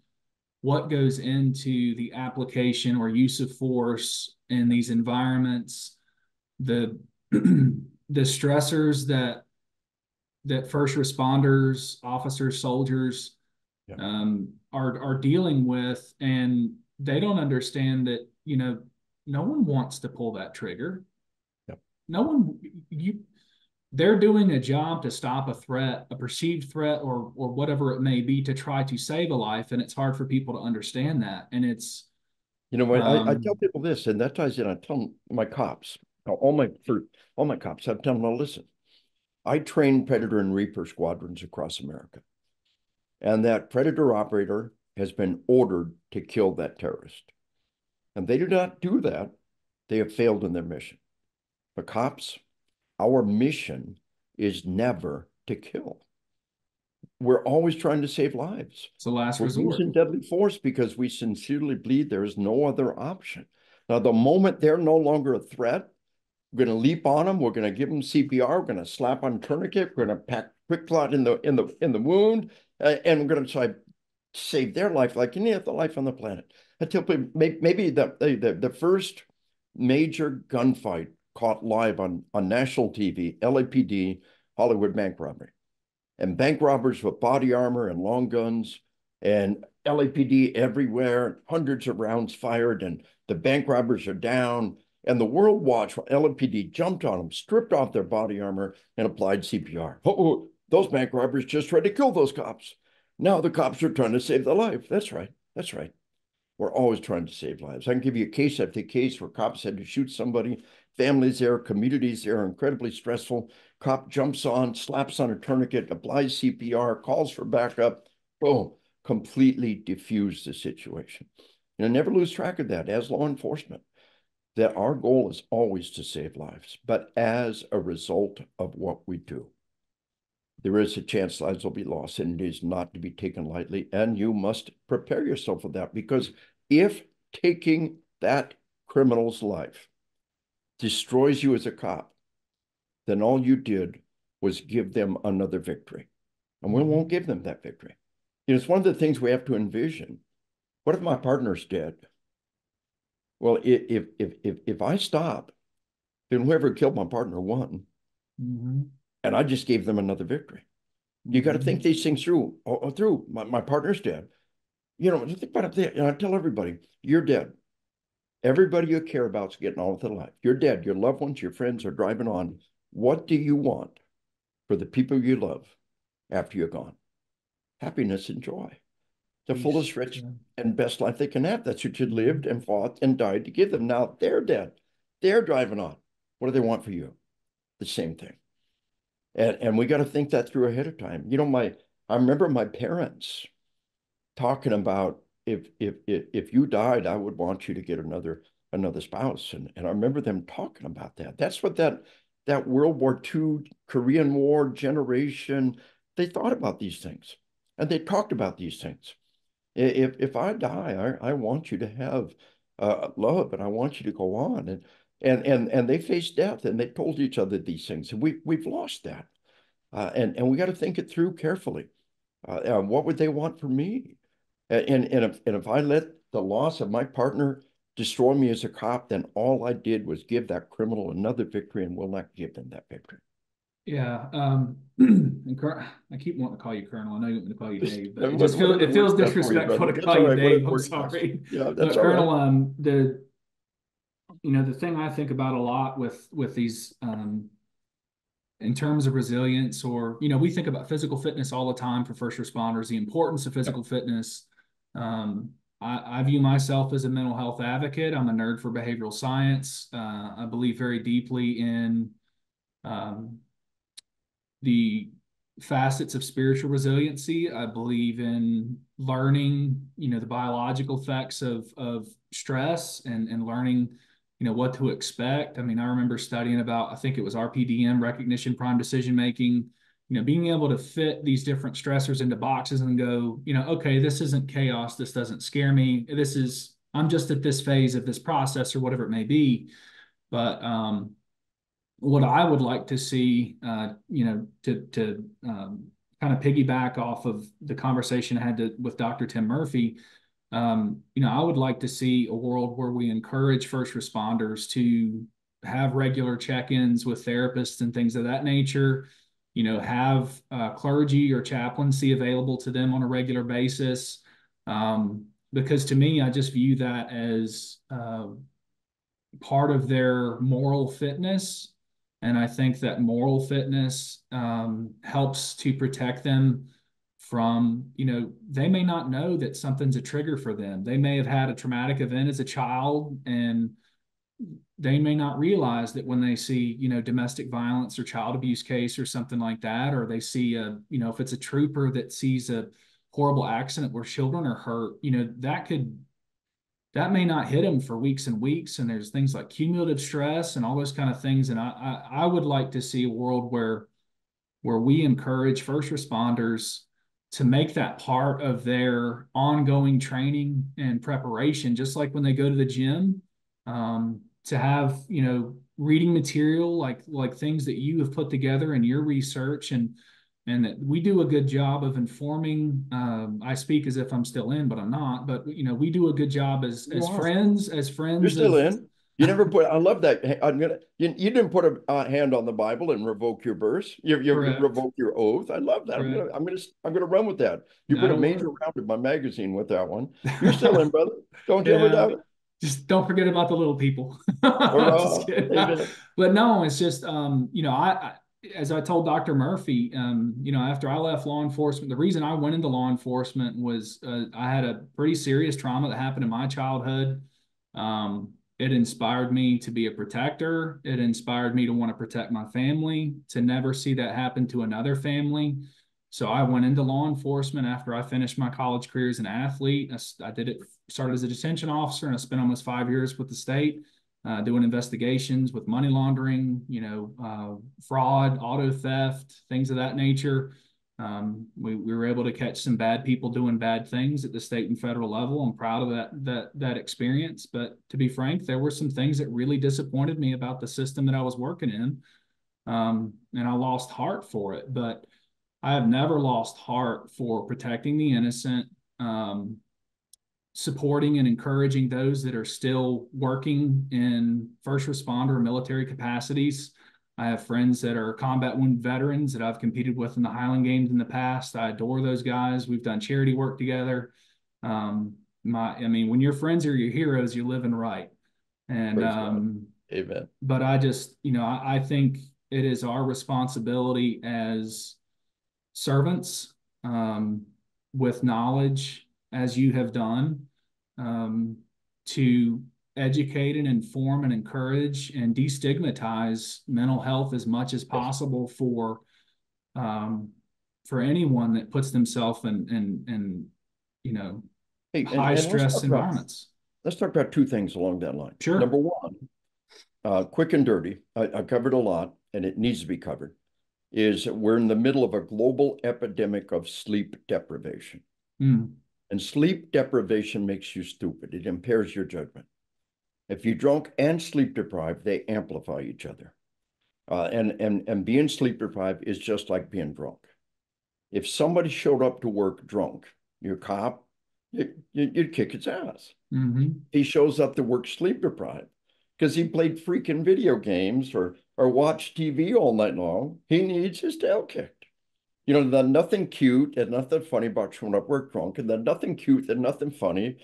Speaker 1: what goes into the application or use of force in these environments, the the stressors that first responders, officers, soldiers
Speaker 2: Yeah.
Speaker 1: are dealing with, and they don't understand that no one wants to pull that trigger.
Speaker 2: Yeah.
Speaker 1: No one you They're doing a job to stop a threat, a perceived threat, or whatever it may be, to try to save a life, and it's hard for people to understand that. And it's
Speaker 2: When I tell people this, and that ties in, I tell my cops, for all my cops, I tell them, now listen, I train Predator and Reaper squadrons across America. And that Predator operator has been ordered to kill that terrorist. And they do not do that, they have failed in their mission. The cops, our mission is never to kill. We're always trying to save lives.
Speaker 1: a last
Speaker 2: We're
Speaker 1: resort.
Speaker 2: using deadly force because we sincerely believe there is no other option. Now, the moment they're no longer a threat, we're going to leap on them. We're going to give them CPR. We're going to slap on tourniquet. We're going to pack quick clot in the wound, and we're going to try to save their life like any other life on the planet. Until maybe the first major gunfight caught live on national TV, LAPD, Hollywood bank robbery, and bank robbers with body armor and long guns, and LAPD everywhere, hundreds of rounds fired, and the bank robbers are down. And the world watched while LAPD jumped on them, stripped off their body armor, and applied CPR. Oh, those bank robbers just tried to kill those cops. Now the cops are trying to save their life. That's right. That's right. We're always trying to save lives. I can give you a case after case where cops had to shoot somebody. Families there, communities there, incredibly stressful. Cop jumps on, slaps on a tourniquet, applies CPR, calls for backup. Boom, completely diffuse the situation. Never lose track of that as law enforcement, that our goal is always to save lives, but as a result of what we do, there is a chance lives will be lost, and it is not to be taken lightly. And you must prepare yourself for that, because if taking that criminal's life destroys you as a cop, then all you did was give them another victory. And we won't give them that victory. It's one of the things we have to envision. What if my partner's dead? Well, if I stop, then whoever killed my partner won.
Speaker 1: Mm-hmm.
Speaker 2: And I just gave them another victory. You got to think these things through. My partner's dead. Think about it. I tell everybody, you're dead. Everybody you care about is getting on with their life. You're dead. Your loved ones, your friends are driving on. What do you want for the people you love after you're gone? Happiness and joy. The
Speaker 1: Peace.
Speaker 2: fullest, rich, and best life they can have. That's what you lived and fought and died to give them. Now they're dead. They're driving on. What do they want for you? The same thing. And we got to think that through ahead of time. I remember my parents talking about, if you died, I would want you to get another spouse. And I remember them talking about that. That's what that World War II, Korean War generation, they thought about these things, and they talked about these things. If I die, I want you to have love, and I want you to go on. And they faced death, and they told each other these things. And we've lost that. And we got to think it through carefully. What would they want from me? And if I let the loss of my partner destroy me as a cop, then all I did was give that criminal another victory, and will not give them that victory.
Speaker 1: Yeah. I keep wanting to call you Colonel. I know you want me to call you Dave, but it
Speaker 2: Whatever
Speaker 1: feels
Speaker 2: works best for you,
Speaker 1: disrespectful
Speaker 2: brother.
Speaker 1: to
Speaker 2: That's
Speaker 1: call
Speaker 2: all
Speaker 1: you
Speaker 2: right. Whatever
Speaker 1: Dave. I'm
Speaker 2: works best.
Speaker 1: sorry.
Speaker 2: Yeah, that's
Speaker 1: But
Speaker 2: all right.
Speaker 1: Colonel, the thing I think about a lot with these in terms of resilience, or we think about physical fitness all the time for first responders, the importance of
Speaker 2: Yep.
Speaker 1: physical fitness. I view myself as a mental health advocate. I'm a nerd for behavioral science. I believe very deeply in um, the facets of spiritual resiliency. I believe in learning, the biological effects of stress and learning, what to expect. I mean, I remember studying about, I think it was RPDM, recognition, prime decision making, being able to fit these different stressors into boxes and go, okay, this isn't chaos. This doesn't scare me. I'm just at this phase of this process or whatever it may be. But what I would like to see, to kind of piggyback off of the conversation I had with Dr. Tim Murphy, I would like to see a world where we encourage first responders to have regular check-ins with therapists and things of that nature. Have clergy or chaplaincy available to them on a regular basis. Because to me, I just view that as part of their moral fitness. And I think that moral fitness helps to protect them from, they may not know that something's a trigger for them. They may have had a traumatic event as a child, and they may not realize that when they see, domestic violence or child abuse case or something like that, or they see if it's a trooper that sees a horrible accident where children are hurt, that may not hit them for weeks and weeks. And there's things like cumulative stress and all those kind of things. And I would like to see a world where we encourage first responders to make that part of their ongoing training and preparation, just like when they go to the gym, to have, reading material like things that you have put together in your research, and that we do a good job of informing. I speak as if I'm still in, but I'm not. But we do a good job as
Speaker 2: You are. You're
Speaker 1: friends
Speaker 2: still
Speaker 1: of.
Speaker 2: in. You never put. I love that. You didn't put a hand on the Bible and revoke your verse. You
Speaker 1: Correct.
Speaker 2: revoke your oath. I love that.
Speaker 1: Correct.
Speaker 2: I'm gonna run with that. You put a
Speaker 1: That'll
Speaker 2: major
Speaker 1: work.
Speaker 2: round in my magazine with that one. You're still in, brother. Don't you ever
Speaker 1: Yeah.
Speaker 2: doubt it.
Speaker 1: Just don't forget about the little people. Just
Speaker 2: Hurrah.
Speaker 1: kidding.
Speaker 2: Amen.
Speaker 1: But no, it's just as I told Dr. Murphy, after I left law enforcement, the reason I went into law enforcement was I had a pretty serious trauma that happened in my childhood. It inspired me to be a protector. It inspired me to want to protect my family, to never see that happen to another family. So I went into law enforcement after I finished my college career as an athlete. I did it, started as a detention officer, and I spent almost 5 years with the state doing investigations with money laundering, fraud, auto theft, things of that nature. We were able to catch some bad people doing bad things at the state and federal level. I'm proud of that experience. But to be frank, there were some things that really disappointed me about the system that I was working in, and I lost heart for it. But I have never lost heart for protecting the innocent, supporting and encouraging those that are still working in first responder or military capacities. I have friends that are combat wound veterans that I've competed with in the Highland Games in the past. I adore those guys. We've done charity work together. When your friends are your heroes, you're living right. And
Speaker 2: Praise God. Amen.
Speaker 1: but I just, I think it is our responsibility as servants, with knowledge, as you have done, um, to educate and inform and encourage and destigmatize mental health as much as
Speaker 2: Yes.
Speaker 1: possible um, for anyone that puts themselves in
Speaker 2: Hey,
Speaker 1: high
Speaker 2: and
Speaker 1: stress environments.
Speaker 2: let's talk about two things along that line. Number
Speaker 1: Sure.
Speaker 2: one, quick and dirty. I covered a lot, and it needs to be covered. Is we're in the middle of a global epidemic of sleep deprivation.
Speaker 1: Mm.
Speaker 2: And sleep deprivation makes you stupid. It impairs your judgment. If you're drunk and sleep deprived, they amplify each other. And being sleep deprived is just like being drunk. If somebody showed up to work drunk, your cop, you'd kick his ass.
Speaker 1: Hmm.
Speaker 2: He shows up to work sleep deprived because he played freaking video games or watched TV all night long. He needs his tail kicked. There's nothing cute and nothing funny about showing up work drunk, and then nothing cute and nothing funny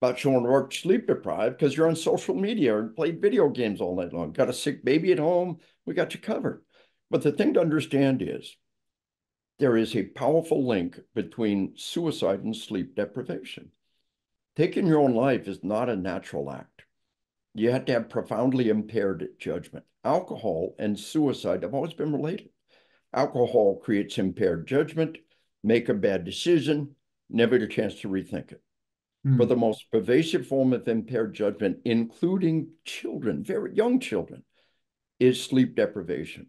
Speaker 2: about showing up work sleep deprived because you're on social media or played video games all night long. Got a sick baby at home, we got you covered. But the thing to understand is there is a powerful link between suicide and sleep deprivation. Taking your own life is not a natural act. You have to have profoundly impaired judgment. Alcohol and suicide have always been related. Alcohol creates impaired judgment, make a bad decision, never get a chance to rethink it. But
Speaker 1: Hmm.
Speaker 2: the most pervasive form of impaired judgment, including children, very young children, is sleep deprivation.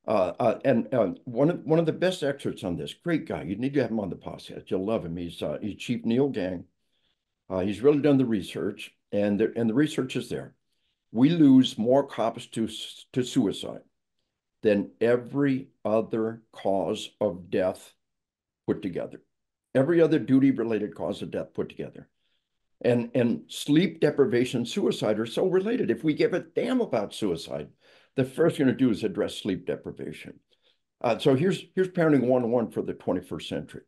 Speaker 2: One of the best excerpts on this, great guy. You need to have him on the podcast. You'll love him. He's Chief Neil Gang. He's really done the research, and the research is there. We lose more cops to suicide than every other cause of death put together. Every other duty-related cause of death put together. And sleep deprivation and suicide are so related. If we give a damn about suicide, the first thing to do is address sleep deprivation. So here's parenting 101 for the 21st century.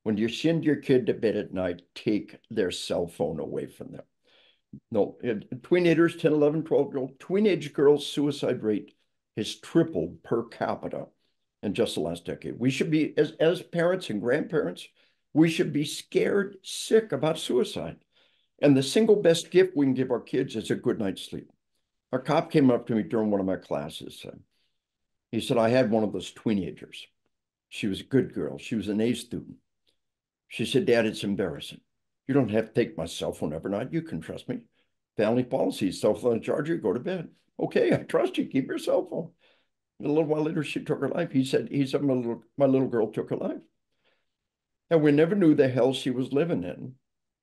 Speaker 2: When you send your kid to bed at night, take their cell phone away from them. No, teenagers, 10, 11, 12-year-old, teenage girls' suicide rate has tripled per capita in just the last decade. We should be, as parents and grandparents, we should be scared sick about suicide. And the single best gift we can give our kids is a good night's sleep. A cop came up to me during one of my classes. He said, I had one of those teenagers. She was a good girl. She was an A student. She said, Dad, it's embarrassing. You don't have to take my cell phone every night. You can trust me. Family policy, cell phone charger, go to bed. Okay, I trust you. Keep your cell phone. A little while later, she took her life. He said, my little girl took her life. And we never knew the hell she was living in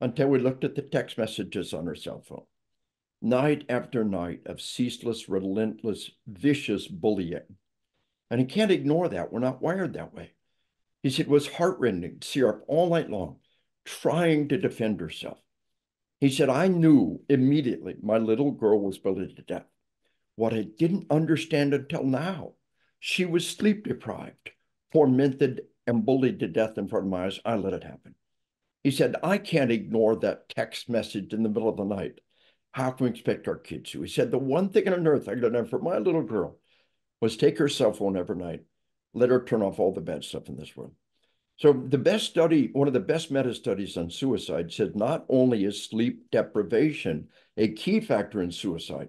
Speaker 2: until we looked at the text messages on her cell phone. Night after night of ceaseless, relentless, vicious bullying. And he can't ignore that. We're not wired that way. He said it was heartrending to see her up all night long, trying to defend herself. He said, I knew immediately my little girl was bullied to death. What I didn't understand until now, she was sleep deprived, tormented, and bullied to death in front of my eyes. I let it happen. He said, I can't ignore that text message in the middle of the night. How can we expect our kids to? He said, the one thing on earth I could have done for my little girl was take her cell phone every night, let her turn off all the bad stuff in this world. So the best study, one of the best meta-studies on suicide said not only is sleep deprivation a key factor in suicide,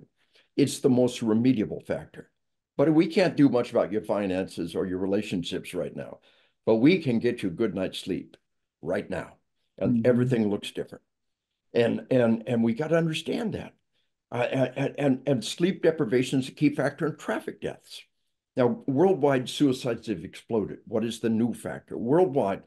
Speaker 2: it's the most remediable factor. But we can't do much about your finances or your relationships right now. But we can get you good night's sleep right now. And
Speaker 1: Mhm.
Speaker 2: everything looks different. And we got to understand that. And sleep deprivation is a key factor in traffic deaths. Now, worldwide suicides have exploded. What is the new factor? Worldwide,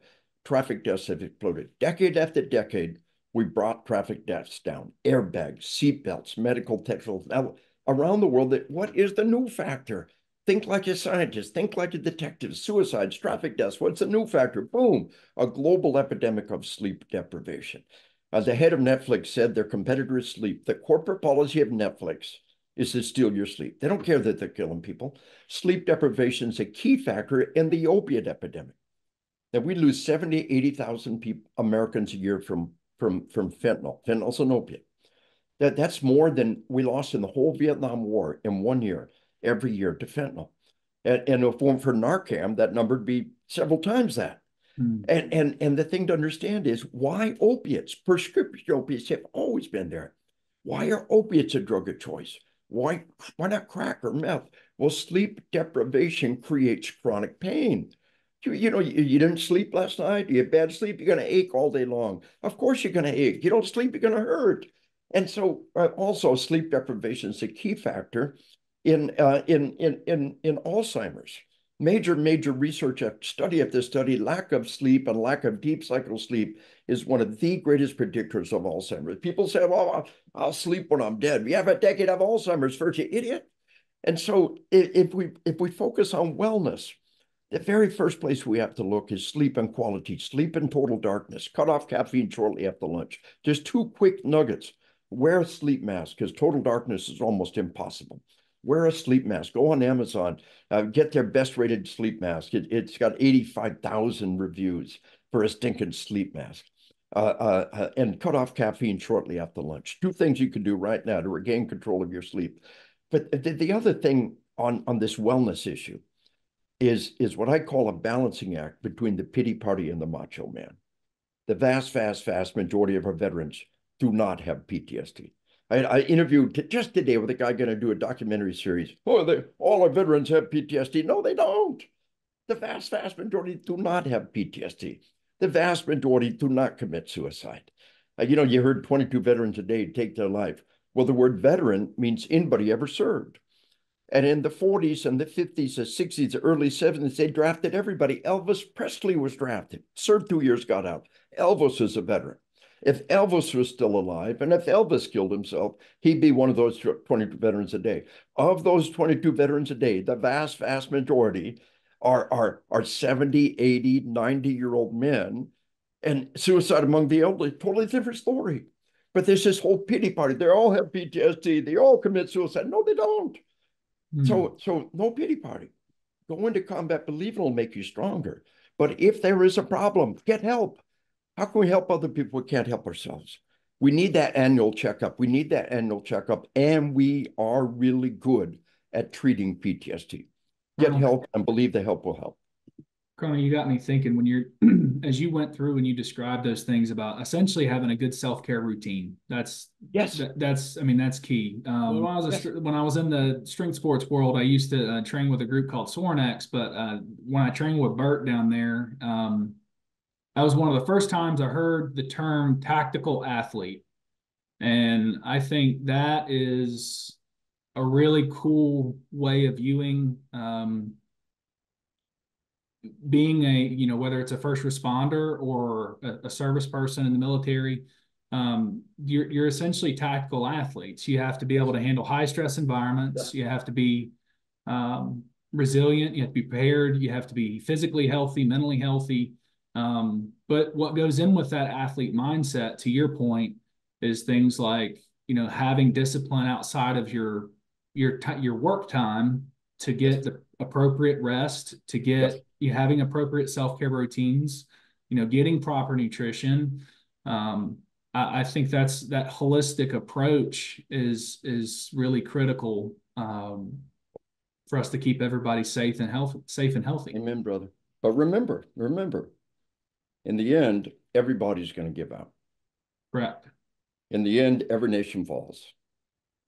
Speaker 2: traffic deaths have exploded. Decade after decade, we brought traffic deaths down. Airbags, seatbelts, medical technicals. Now, around the world, what is the new factor? Think like a scientist, think like a detective. Suicides, traffic deaths. What's the new factor? Boom, a global epidemic of sleep deprivation. The head of Netflix said their competitor is sleep. The corporate policy of Netflix is to steal your sleep. They don't care that they're killing people. Sleep deprivation is a key factor in the opiate epidemic. That we lose 70, 80,000 people, Americans a year from fentanyl. Fentanyl's an opiate. That's more than we lost in the whole Vietnam War in 1 year, every year to fentanyl. And if it weren't for Narcan, that number would be several times that.
Speaker 1: Hmm.
Speaker 2: And the thing to understand is why opiates, prescription opiates have always been there. Why are opiates a drug of choice? Why not crack or meth? Well, sleep deprivation creates chronic pain. You didn't sleep last night. You had bad sleep. You're going to ache all day long. Of course, you're going to ache. You don't sleep, you're going to hurt. And so, also, sleep deprivation is a key factor in Alzheimer's. Major research study after study, lack of sleep and lack of deep cycle sleep is one of the greatest predictors of Alzheimer's. People say, well, I'll sleep when I'm dead. We have a decade of Alzheimer's first, you idiot. And so if we focus on wellness, the very first place we have to look is sleep and quality, sleep in total darkness, cut off caffeine shortly after lunch. Just two quick nuggets. Wear a sleep mask because total darkness is almost impossible. Wear a sleep mask. Go on Amazon, get their best rated sleep mask. It's got 85,000 reviews for a stinking sleep mask. And cut off caffeine shortly after lunch. Two things you can do right now to regain control of your sleep. But the other thing on this wellness issue is what I call a balancing act between the pity party and the macho man. The vast majority of our veterans do not have PTSD. I interviewed just today with a guy going to do a documentary series. Oh, all our veterans have PTSD. No, they don't. The vast majority do not have PTSD. The vast majority do not commit suicide. You heard 22 veterans a day take their life. Well, the word veteran means anybody ever served. And in the 40s and the 50s, the 60s, the early 70s, they drafted everybody. Elvis Presley was drafted, served 2 years, got out. Elvis is a veteran. If Elvis was still alive, and if Elvis killed himself, he'd be one of those 22 veterans a day. Of those 22 veterans a day, the vast majority are 70, 80, 90-year-old men. And suicide among the elderly, totally different story. But there's this whole pity party. They all have PTSD. They all commit suicide. No, they don't.
Speaker 1: Hmm.
Speaker 2: So no pity party. Go into combat, believe it'll make you stronger. But if there is a problem, get help. How can we help other people? We can't help ourselves. We need that annual checkup. We need that annual checkup. And we are really good at treating PTSD. Get
Speaker 1: Colonel,
Speaker 2: help and believe the help will help.
Speaker 1: Colonel, you got me thinking when you're, as you went through and you described those things about essentially having a good self-care routine.
Speaker 2: Yes.
Speaker 1: I mean, that's key.
Speaker 2: Yes.
Speaker 1: When I was in the strength sports world, I used to train with a group called Sorinex, but when I trained with Bert down there, that was one of the first times I heard the term tactical athlete. And I think that is a really cool way of viewing being whether it's a first responder or a service person in the military. You're essentially tactical athletes. You have to be able to handle high stress environments.
Speaker 2: Yes.
Speaker 1: You have to be resilient. You have to be prepared. You have to be physically healthy, mentally healthy. But what goes in with that athlete mindset, to your point, is things like having discipline outside of your work time to
Speaker 2: Yes.
Speaker 1: get the appropriate rest, to
Speaker 2: Yes.
Speaker 1: get you having appropriate self-care routines, getting proper nutrition. I think that holistic approach is really critical for us to keep everybody safe and healthy.
Speaker 2: Amen, brother. But remember, in the end, everybody's going to give out.
Speaker 1: Correct.
Speaker 2: In the end, every nation falls.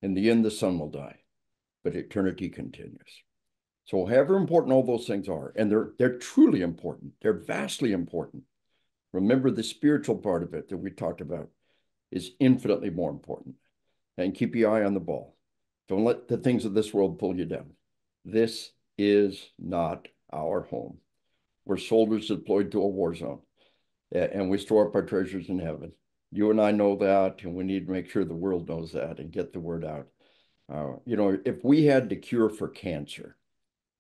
Speaker 2: In the end, the sun will die, but eternity continues. So however important all those things are, and they're truly important, they're vastly important. Remember the spiritual part of it that we talked about is infinitely more important. And keep your eye on the ball. Don't let the things of this world pull you down. This is not our home. We're soldiers deployed to a war zone, and we store up our treasures in heaven. You and I know that, and we need to make sure the world knows that and get the word out. If we had the cure for cancer,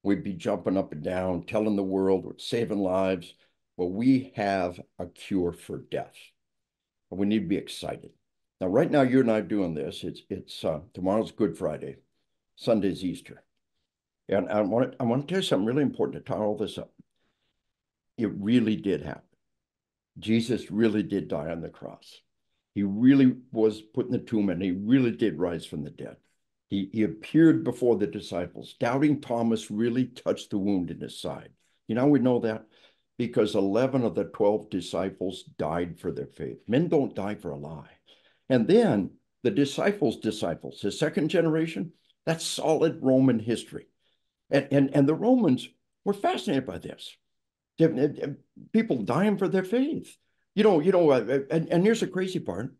Speaker 2: we'd be jumping up and down, telling the world we're saving lives. Well, we have a cure for death. And we need to be excited. Now, right now, you and I are doing this. It's tomorrow's Good Friday, Sunday's Easter. And I want to tell you something really important to tie all this up. It really did happen. Jesus really did die on the cross. He really was put in the tomb, and he really did rise from the dead. He appeared before the disciples. Doubting Thomas really touched the wound in his side. You know, we know that because 11 of the 12 disciples died for their faith. Men don't die for a lie. And then the disciples, the second generation, that's solid Roman history. And the Romans were fascinated by this. People dying for their faith. And here's the crazy part.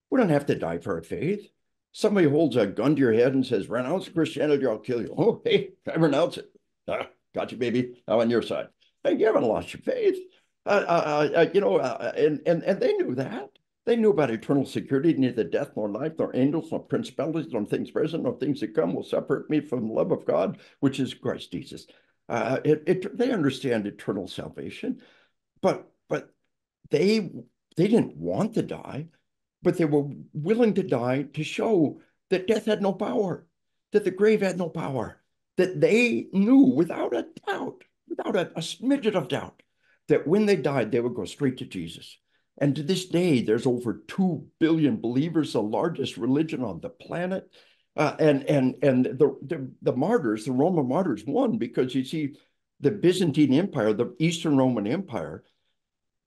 Speaker 2: We don't have to die for our faith. Somebody holds a gun to your head and says, renounce Christianity or I'll kill you. Oh, hey, I renounce it. Got you, baby. I'm on your side. Hey, you haven't lost your faith. And they knew that. They knew about eternal security, neither death nor life, nor angels, nor principalities, nor things present, nor things to come will separate me from the love of God, which is Christ Jesus. They understand eternal salvation, but they didn't want to die, but they were willing to die to show that death had no power, that the grave had no power, that they knew without a doubt, without a smidget of doubt, that when they died, they would go straight to Jesus. And to this day, there's over 2 billion believers, the largest religion on the planet. And the martyrs, the Roman martyrs won because you see, the Byzantine Empire, the Eastern Roman Empire,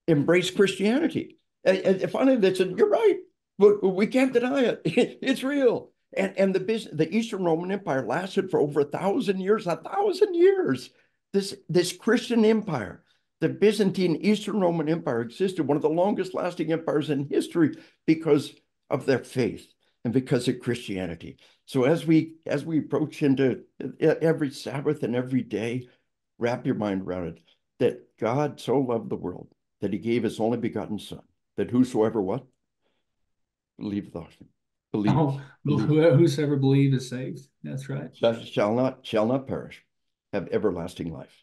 Speaker 2: embraced Christianity. And finally, they said, "You're right. We can't deny it. It's real." And the Eastern Roman Empire lasted for over 1,000 years. 1,000 years. This Christian empire, the Byzantine Eastern Roman Empire, existed, one of the longest lasting empires in history, because of their faith and because of Christianity. So as we approach into every Sabbath and every day, wrap your mind around it, that God so loved the world that he gave his only begotten Son, that whosoever what? Believe the believe,
Speaker 1: Oh,
Speaker 2: believe,
Speaker 1: whosoever believes is saved. That's right.
Speaker 2: shall not perish, have everlasting life.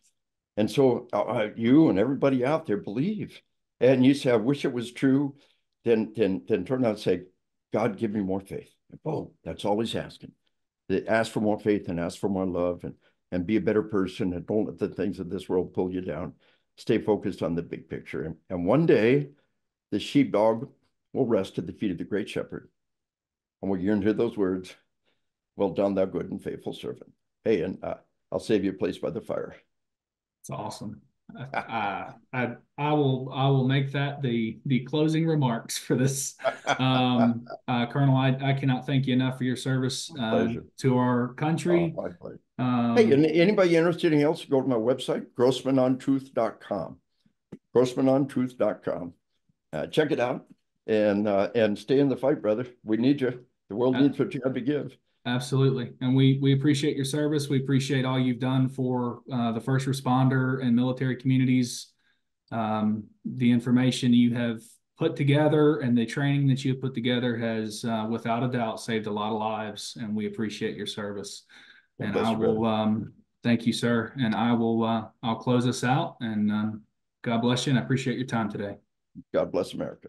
Speaker 2: And so you and everybody out there believe. And you say, I wish it was true. Then turn out and say, God, give me more faith. Oh, that's all he's asking. Ask for more faith and ask for more love, and be a better person, and don't let the things of this world pull you down. Stay focused on the big picture. And one day the sheepdog will rest at the feet of the great shepherd. And we're going to hear those words, well done, thou good and faithful servant. Hey, and I'll save you a place by the fire.
Speaker 1: It's awesome. I will make that the closing remarks for this. Colonel, I cannot thank you enough for your service
Speaker 2: Pleasure.
Speaker 1: to our
Speaker 2: Oh,
Speaker 1: country.
Speaker 2: my pleasure. Hey, and
Speaker 1: Um,
Speaker 2: anybody interested in anything else, go to my website, grossmanontruth.com. Grossmanontruth.com. Check it out, and stay in the fight, brother. We need you. The world
Speaker 1: uh,
Speaker 2: needs what you have to give.
Speaker 1: Absolutely. And we appreciate your service. We appreciate all you've done for the first responder and military communities. The information you have put together and the training that you have put together has, without a doubt, saved a lot of lives. And we appreciate your service.
Speaker 2: God
Speaker 1: And I
Speaker 2: bless you,
Speaker 1: will
Speaker 2: brother.
Speaker 1: thank you, sir. And I'll close us out. And God bless you. And I appreciate your time today.
Speaker 2: God bless America.